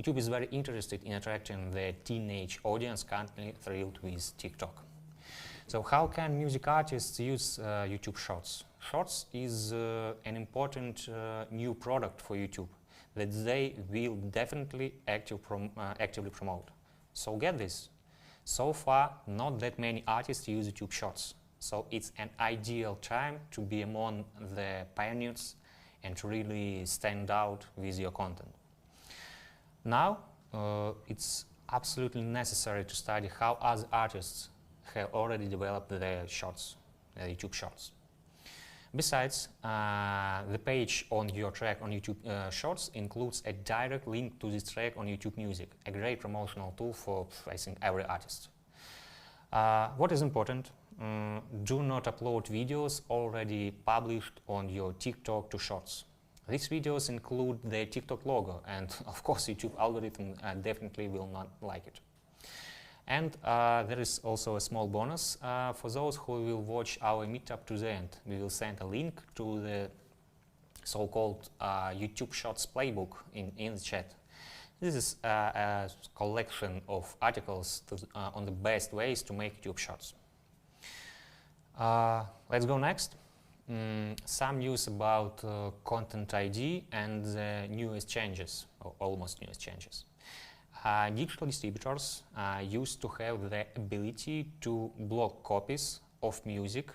YouTube is very interested in attracting the teenage audience currently thrilled with TikTok. So how can music artists use YouTube Shorts? Shorts is an important new product for YouTube that they will definitely actively promote. So get this, so far not that many artists use YouTube Shorts, so it's an ideal time to be among the pioneers and to really stand out with your content. Now it's absolutely necessary to study how other artists have already developed their shorts, YouTube Shorts. Besides, the page on your track on YouTube Shorts includes a direct link to this track on YouTube Music, a great promotional tool for, I think, every artist. What is important? Do not upload videos already published on your TikTok to Shorts. These videos include the TikTok logo, and of course YouTube algorithm definitely will not like it. And there is also a small bonus for those who will watch our meetup to the end. We will send a link to the so-called YouTube Shorts playbook in the chat. This is a collection of articles on the best ways to make YouTube Shorts. Let's go next. Some news about Content ID and the newest changes, or almost newest changes. Digital distributors used to have the ability to block copies of music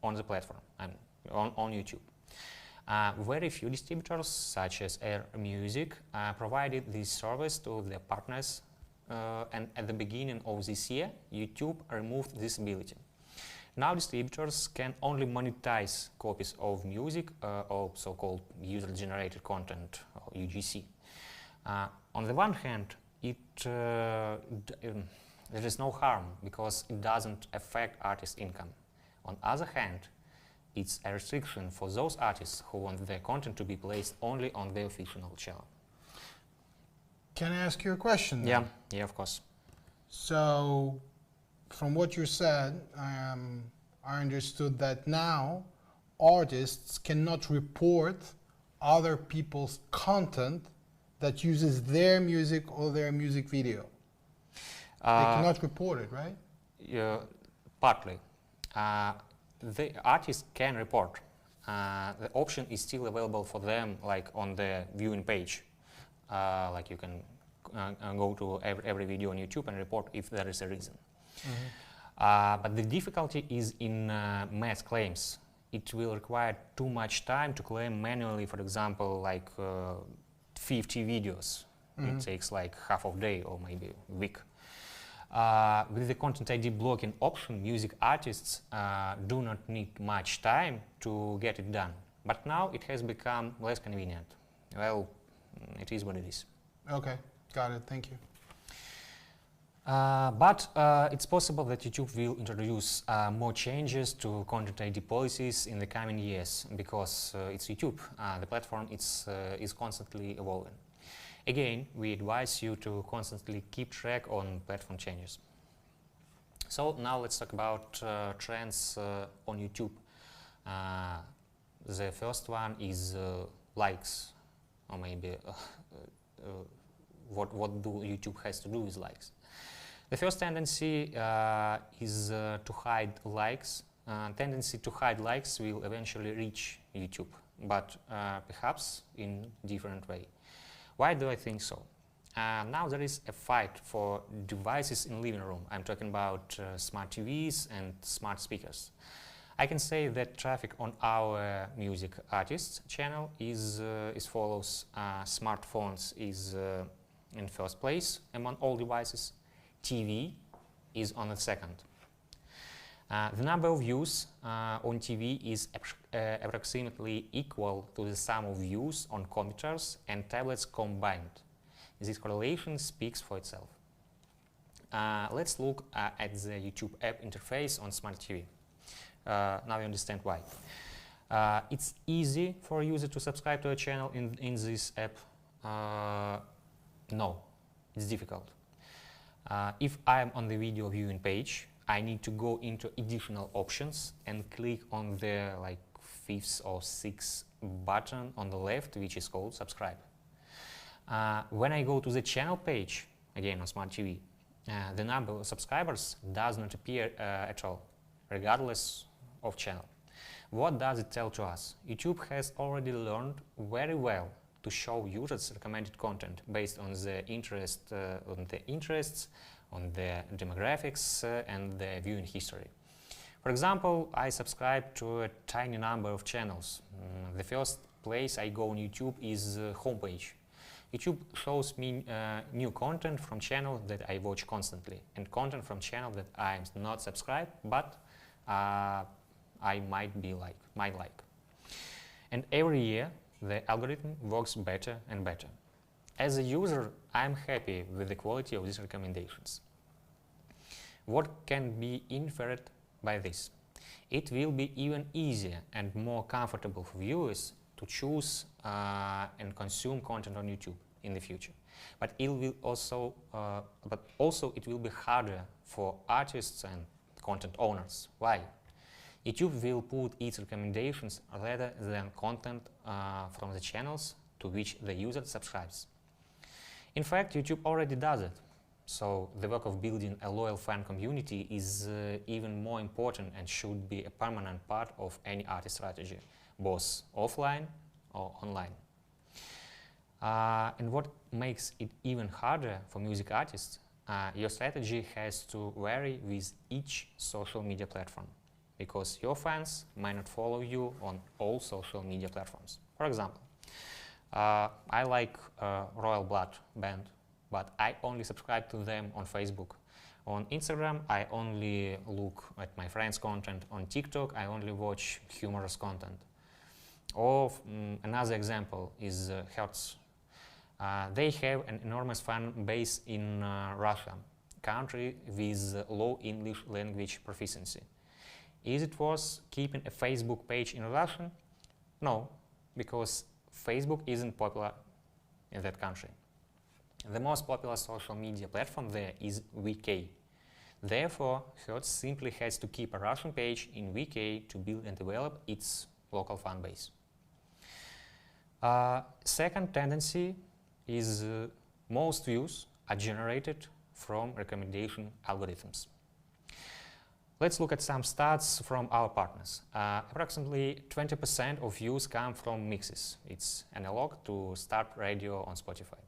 on the platform and on YouTube. Very few distributors, such as Air Music, provided this service to their partners, and at the beginning of this year, YouTube removed this ability. Now distributors can only monetize copies of music or so-called user-generated content, or UGC. On the one hand, there is no harm because it doesn't affect artist income. On the other hand, it's a restriction for those artists who want their content to be placed only on their official channel. Can I ask you a question then? Yeah, of course. So, from what you said, I understood that now artists cannot report other people's content that uses their music or their music video. They cannot report it, right? Yeah, partly. The artist can report. The option is still available for them, like on the viewing page. Like you can go to every video on YouTube and report if there is a reason. Mm-hmm. But the difficulty is in mass claims. It will require too much time to claim manually, for example, like 50 videos. Mm-hmm. It takes like half a day or maybe a week. With the Content ID blocking option, music artists do not need much time to get it done. But now it has become less convenient. Well, it is what it is. Okay, got it. Thank you. But it's possible that YouTube will introduce more changes to content ID policies in the coming years because it's YouTube. The platform is constantly evolving. Again, we advise you to constantly keep track on platform changes. So now let's talk about trends on YouTube. The first one is likes, or maybe what do YouTube has to do with likes. The first tendency is to hide likes. Tendency to hide likes will eventually reach YouTube, but perhaps in different way. Why do I think so? Now there is a fight for devices in living room. I'm talking about smart TVs and smart speakers. I can say that traffic on our music artists channel is as follows. Smartphones is in first place among all devices. TV is on the second. The number of views on TV is approximately equal to the sum of views on computers and tablets combined. This correlation speaks for itself. Let's look at the YouTube app interface on Smart TV. Now you understand why. It's easy for a user to subscribe to a channel in this app. No, it's difficult. If I'm on the video viewing page, I need to go into additional options and click on the fifth or sixth button on the left, which is called subscribe. When I go to the channel page, again on Smart TV, the number of subscribers does not appear at all, regardless of channel. What does it tell to us? YouTube has already learned very well to show users recommended content based on the interests, on the demographics, and the viewing history. For example, I subscribe to a tiny number of channels. The first place I go on YouTube is homepage. YouTube shows me new content from channels that I watch constantly and content from channels that I'm not subscribed, but I might like. And every year, the algorithm works better and better. As a user, I'm happy with the quality of these recommendations. What can be inferred by this? It will be even easier and more comfortable for viewers to choose and consume content on YouTube in the future. But it will also it will be harder for artists and content owners. Why? YouTube will put its recommendations rather than content from the channels to which the user subscribes. In fact, YouTube already does it. So the work of building a loyal fan community is even more important and should be a permanent part of any artist strategy, both offline or online. And what makes it even harder for music artists, your strategy has to vary with each social media platform, because your fans might not follow you on all social media platforms. For example, I like Royal Blood band, but I only subscribe to them on Facebook. On Instagram, I only look at my friends' content. On TikTok, I only watch humorous content. Or another example is Hertz. They have an enormous fan base in Russia, country with low English language proficiency. Is it worth keeping a Facebook page in Russian? No, because Facebook isn't popular in that country. The most popular social media platform there is VK. Therefore, Hertz simply has to keep a Russian page in VK to build and develop its local fan base. Second tendency is most views are generated from recommendation algorithms. Let's look at some stats from our partners. Approximately 20% of views come from mixes. It's analog to start radio on Spotify.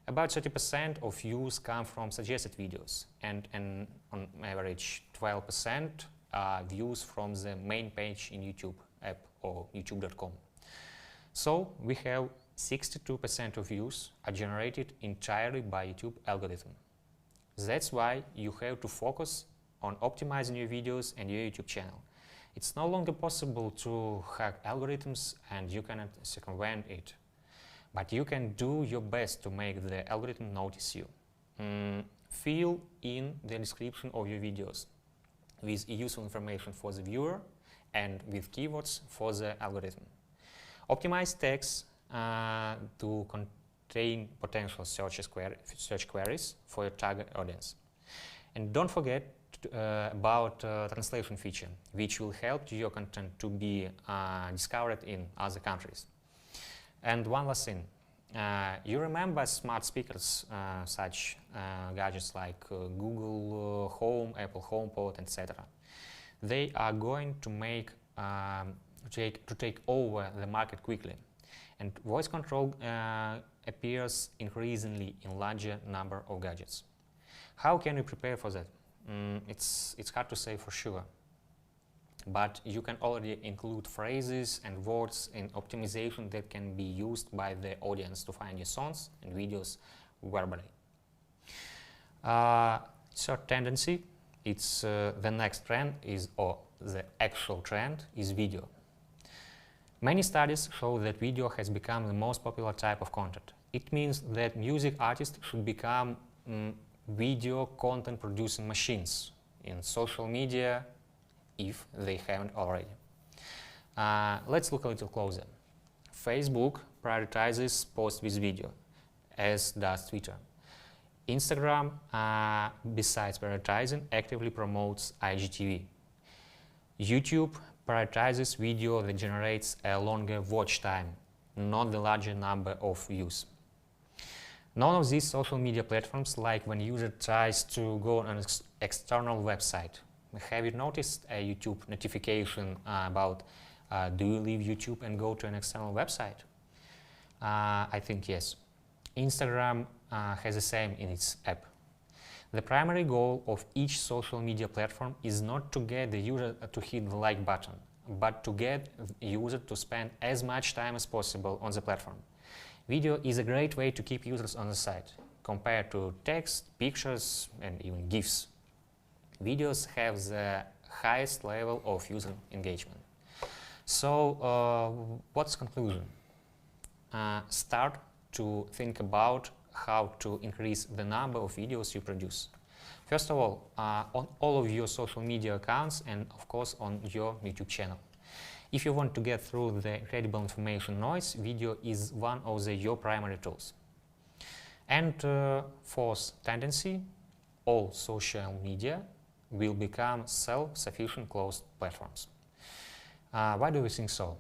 About 30% of views come from suggested videos, and on average 12% are views from the main page in YouTube app or youtube.com. So we have 62% of views are generated entirely by YouTube algorithm. That's why you have to focus on optimizing your videos and your YouTube channel. It's no longer possible to hack algorithms and you cannot circumvent it. But you can do your best to make the algorithm notice you. fill in the description of your videos with useful information for the viewer and with keywords for the algorithm. Optimize text to contain potential search queries for your target audience. And don't forget about translation feature, which will help your content to be discovered in other countries. And one last thing. You remember smart speakers, such gadgets like Google Home, Apple HomePod, etc. They are going to take over the market quickly, and voice control appears increasingly in larger number of gadgets. How can you prepare for that? It's hard to say for sure, but you can already include phrases and words in optimization that can be used by the audience to find your songs and videos verbally. Third tendency, it's the next trend is, or the actual trend is video. Many studies show that video has become the most popular type of content. It means that music artists should become video content producing machines in social media, if they haven't already. Let's look a little closer. Facebook prioritizes posts with video, as does Twitter. Instagram, besides prioritizing, actively promotes IGTV. YouTube prioritizes video that generates a longer watch time, not the larger number of views. None of these social media platforms like when user tries to go on an external website. Have you noticed a YouTube notification about do you leave YouTube and go to an external website? I think yes. Instagram has the same in its app. The primary goal of each social media platform is not to get the user to hit the like button, but to get the user to spend as much time as possible on the platform. Video is a great way to keep users on the site, compared to text, pictures, and even GIFs. Videos have the highest level of user engagement. So, what's the conclusion? Start to think about how to increase the number of videos you produce. First of all, on all of your social media accounts and of course on your YouTube channel. If you want to get through the incredible information noise, video is one of your primary tools. And fourth tendency, all social media will become self-sufficient closed platforms. Why do we think so?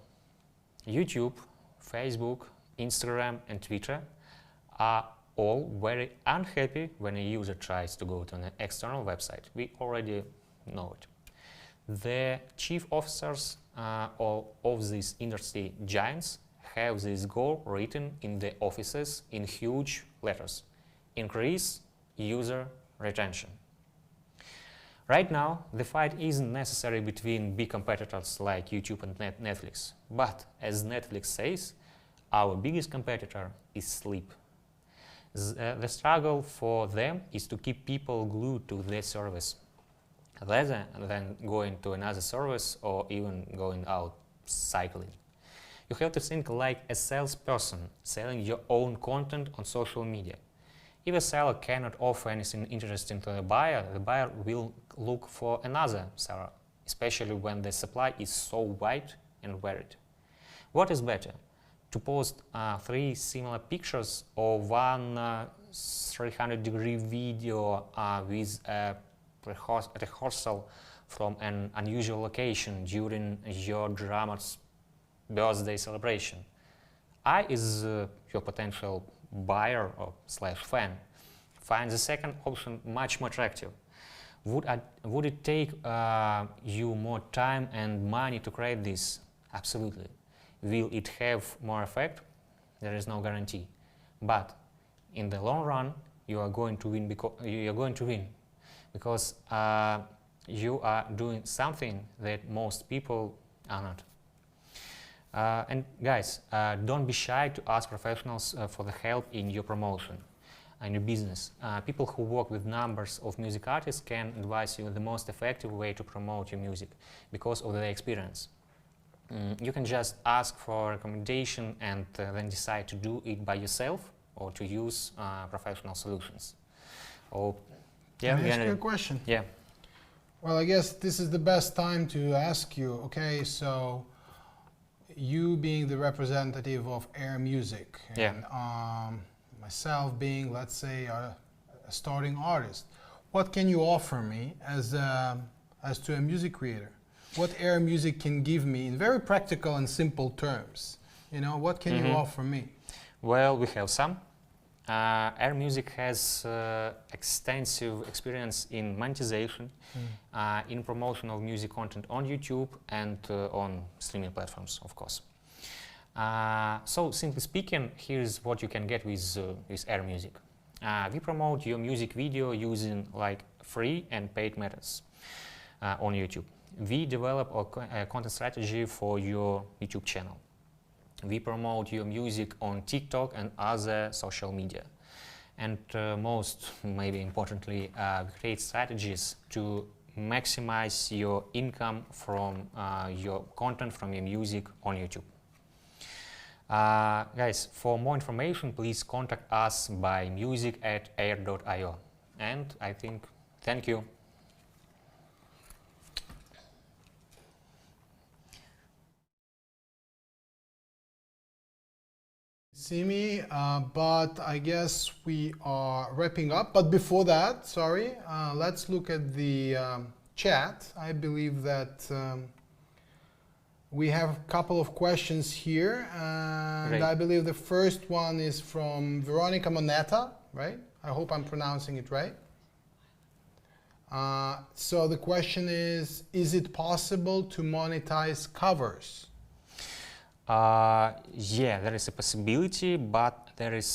YouTube, Facebook, Instagram and Twitter are all very unhappy when a user tries to go to an external website. We already know it. The chief officers of these industry giants have this goal written in the offices in huge letters: increase user retention. Right now, the fight isn't necessary between big competitors like YouTube and Netflix, but as Netflix says, our biggest competitor is sleep. The struggle for them is to keep people glued to their service, rather than going to another service or even going out cycling. You have to think like a salesperson selling your own content on social media. If a seller cannot offer anything interesting to the buyer will look for another seller, especially when the supply is so wide and varied. What is better? To post 3 similar pictures or one 300-degree video with a rehearsal from an unusual location during your drummer's birthday celebration. I, as your potential buyer or /fan, find the second option much more attractive. Would it take you more time and money to create this? Absolutely. Will it have more effect? There is no guarantee. But in the long run, you are going to win because you are doing something that most people are not. And guys, don't be shy to ask professionals for the help in your promotion and your business. People who work with numbers of music artists can advise you the most effective way to promote your music because of their experience. You can just ask for a recommendation and then decide to do it by yourself or to use professional solutions. Or Yeah, Can I ask you a question? Yeah. Well, I guess this is the best time to ask you, okay, so you being the representative of Air Music and myself being, let's say, a starting artist, what can you offer me as to a music creator? What Air Music can give me in very practical and simple terms? You know, what can you offer me? Well, we have some. Air Music has extensive experience in monetization, in promotion of music content on YouTube and on streaming platforms, of course. So, simply speaking, here's what you can get with Air Music. We promote your music video using like free and paid methods on YouTube. We develop a content strategy for your YouTube channel. We promote your music on TikTok and other social media. And most, maybe importantly, we create strategies to maximize your income from your content, from your music on YouTube. Guys, for more information, please contact us by music@air.io. And I think, thank you. See me, but I guess we are wrapping up. But before that, sorry, let's look at the chat. I believe that we have a couple of questions here, and Great. I believe the first one is from Veronica Moneta, right? I hope I'm pronouncing it right. So the question is it possible to monetize covers? Yeah, there is a possibility, but there is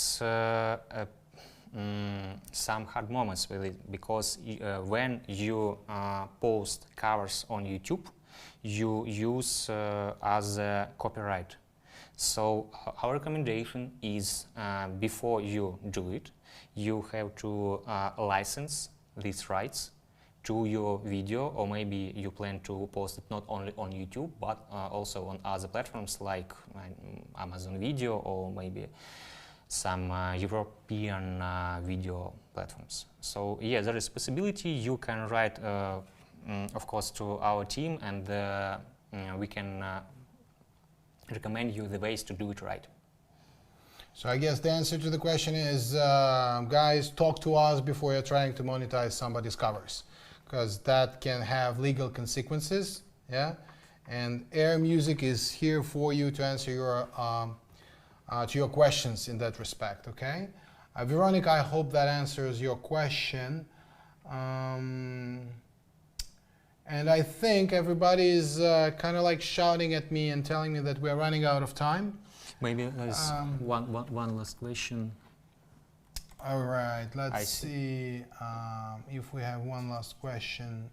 some hard moments with it, because when you post covers on YouTube, you use as a copyright. So our recommendation is before you do it, you have to license these rights to your video, or maybe you plan to post it not only on YouTube but also on other platforms like Amazon Video or maybe some European video platforms. So yeah, there is a possibility. You can write, of course, to our team, and we can recommend you the ways to do it right. So I guess the answer to the question is, guys, talk to us before you're trying to monetize somebody's covers, because that can have legal consequences, yeah? And Air Music is here for you to answer your questions in that respect, okay? Veronica, I hope that answers your question. And I think everybody is kind of like shouting at me and telling me that we're running out of time. Maybe there's one last question. All right, let's see if we have one last question.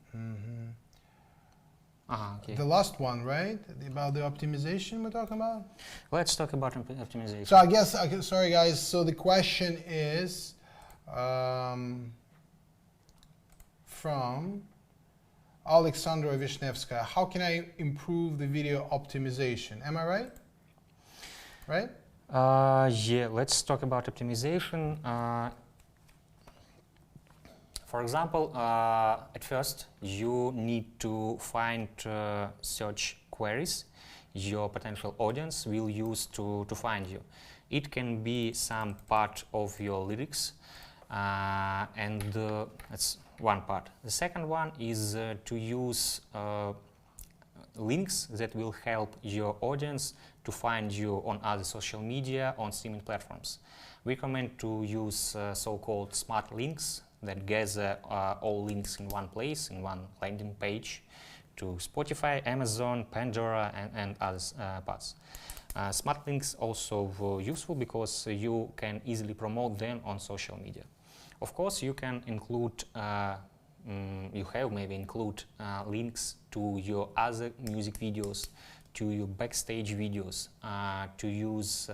Okay. The last one, right? About the optimization we're talking about? Let's talk about optimization. So I guess, sorry guys, so the question is from Alexandra Vishnevskaya. How can I improve the video optimization? Am I right? Right? Yeah, let's talk about optimization. For example, at first you need to find search queries your potential audience will use to find you. It can be some part of your lyrics, and that's one part. The second one is to use links that will help your audience to find you on other social media, on streaming platforms. We recommend to use so-called smart links that gather all links in one place, in one landing page, to Spotify, Amazon, Pandora, and other parts. Smart links also useful because you can easily promote them on social media. Of course, you can include include links to your other music videos, to your backstage videos, to use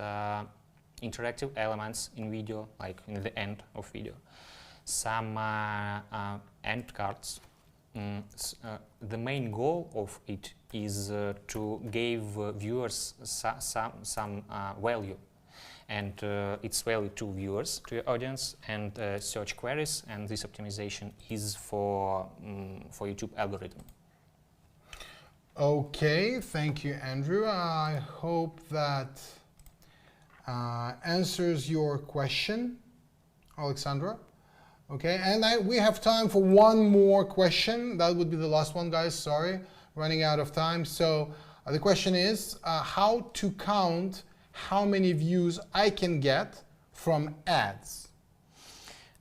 interactive elements in video, like in the end of video. Some end cards. The main goal of it is to give viewers some value. and it's value to viewers, to your audience, and search queries, and this optimization is for YouTube algorithm. Okay, thank you, Andrew. I hope that answers your question, Alexandra. Okay, and we have time for one more question. That would be the last one, guys. Sorry, running out of time. So the question is how to count how many views I can get from ads.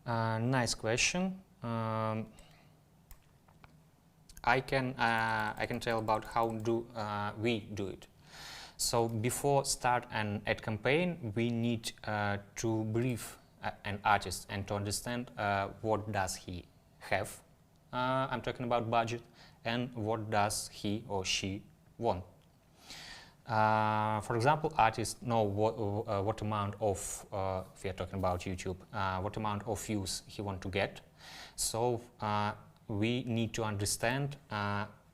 Nice question. I can tell about how do we do it. So before start an ad campaign, we need to brief an artist and to understand what does he have. I'm talking about budget, and what does he or she want. For example, artists know what amount of, if we are talking about YouTube, what amount of views he want to get. So we need to understand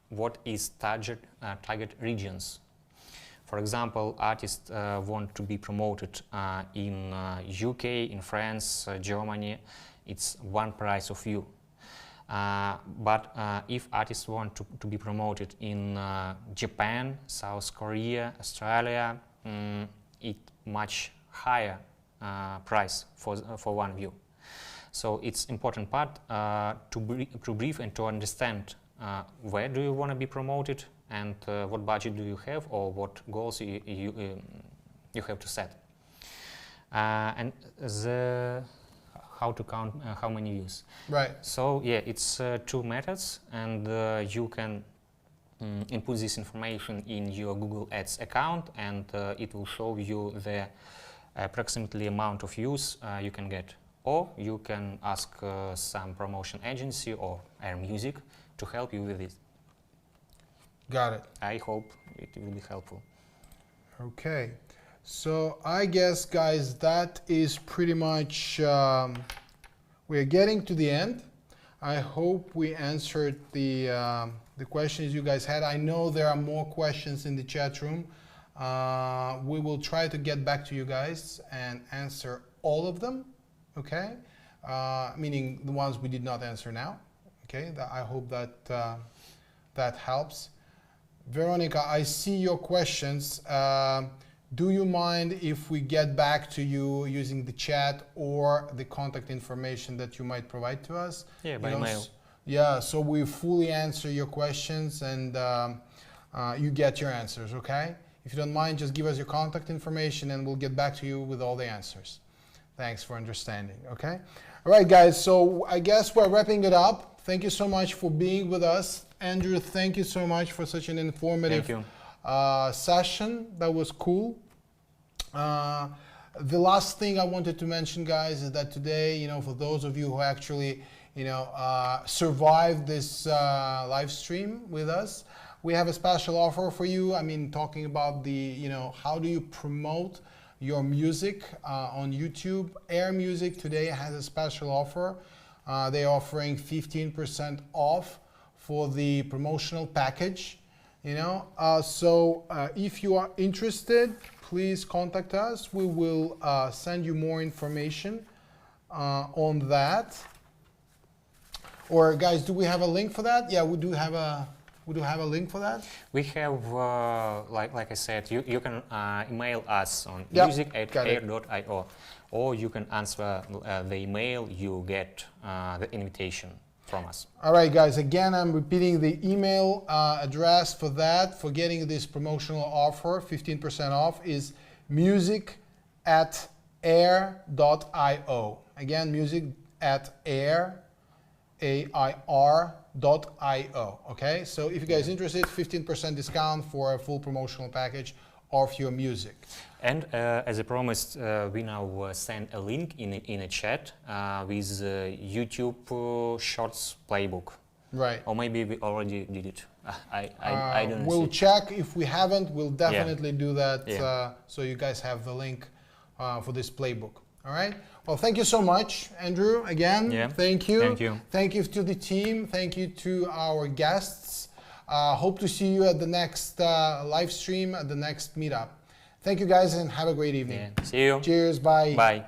what is target regions. For example, artists want to be promoted in UK, in France, Germany. It's one price of view. But if artists want to be promoted in Japan, South Korea, Australia, it's much higher price for one view. So it's important part to brief and to understand where do you want to be promoted, and what budget do you have, or what goals you have to set. And how to count how many views. Right. So yeah, it's two methods, and you can input this information in your Google Ads account, and it will show you the approximately amount of views you can get. Or you can ask some promotion agency or Air Music to help you with it. Got it. I hope it will be helpful. Okay, so I guess, guys, that is pretty much, we're getting to the end. I hope we answered the questions you guys had. I know there are more questions in the chat room. We will try to get back to you guys and answer all of them, okay? Meaning the ones we did not answer now, okay? I hope that that helps. Veronica, I see your questions. Do you mind if we get back to you using the chat or the contact information that you might provide to us? Yeah, by mail. Yeah, so we fully answer your questions, and you get your answers, okay? If you don't mind, just give us your contact information and we'll get back to you with all the answers. Thanks for understanding, okay? All right, guys, so I guess we're wrapping it up. Thank you so much for being with us. Andrew, thank you so much for such an informative session. That was cool. The last thing I wanted to mention, guys, is that today, you know, for those of you who actually, you know, survived this live stream with us, we have a special offer for you. I mean, talking about the, you know, how do you promote your music on YouTube. Air Music today has a special offer. They're offering 15% off for the promotional package, you know. So if you are interested, please contact us. We will send you more information on that. Or guys, do we have a link for that? Yeah, we do have a link for that. We have, like I said, you can email us on Yep, music@air.io, or you can answer the email, you get the invitation from us. All right, guys, again, I'm repeating the email address for that, for getting this promotional offer, 15% off, is music@air.io. Again, music@air.io. Okay, so if you guys are interested, 15% discount for a full promotional package of your music. And as I promised, we now send a link in a chat with YouTube Shorts playbook. Right. Or maybe we already did it. I don't We'll see. check. If we haven't, we'll definitely do that. Yeah. So you guys have the link for this playbook. All right. Well, thank you so much, Andrew. Again, thank you. Thank you. Thank you to the team. Thank you to our guests. Hope to see you at the next live stream, at the next meetup. Thank you guys and have a great evening. Yeah. See you. Cheers. Bye. Bye.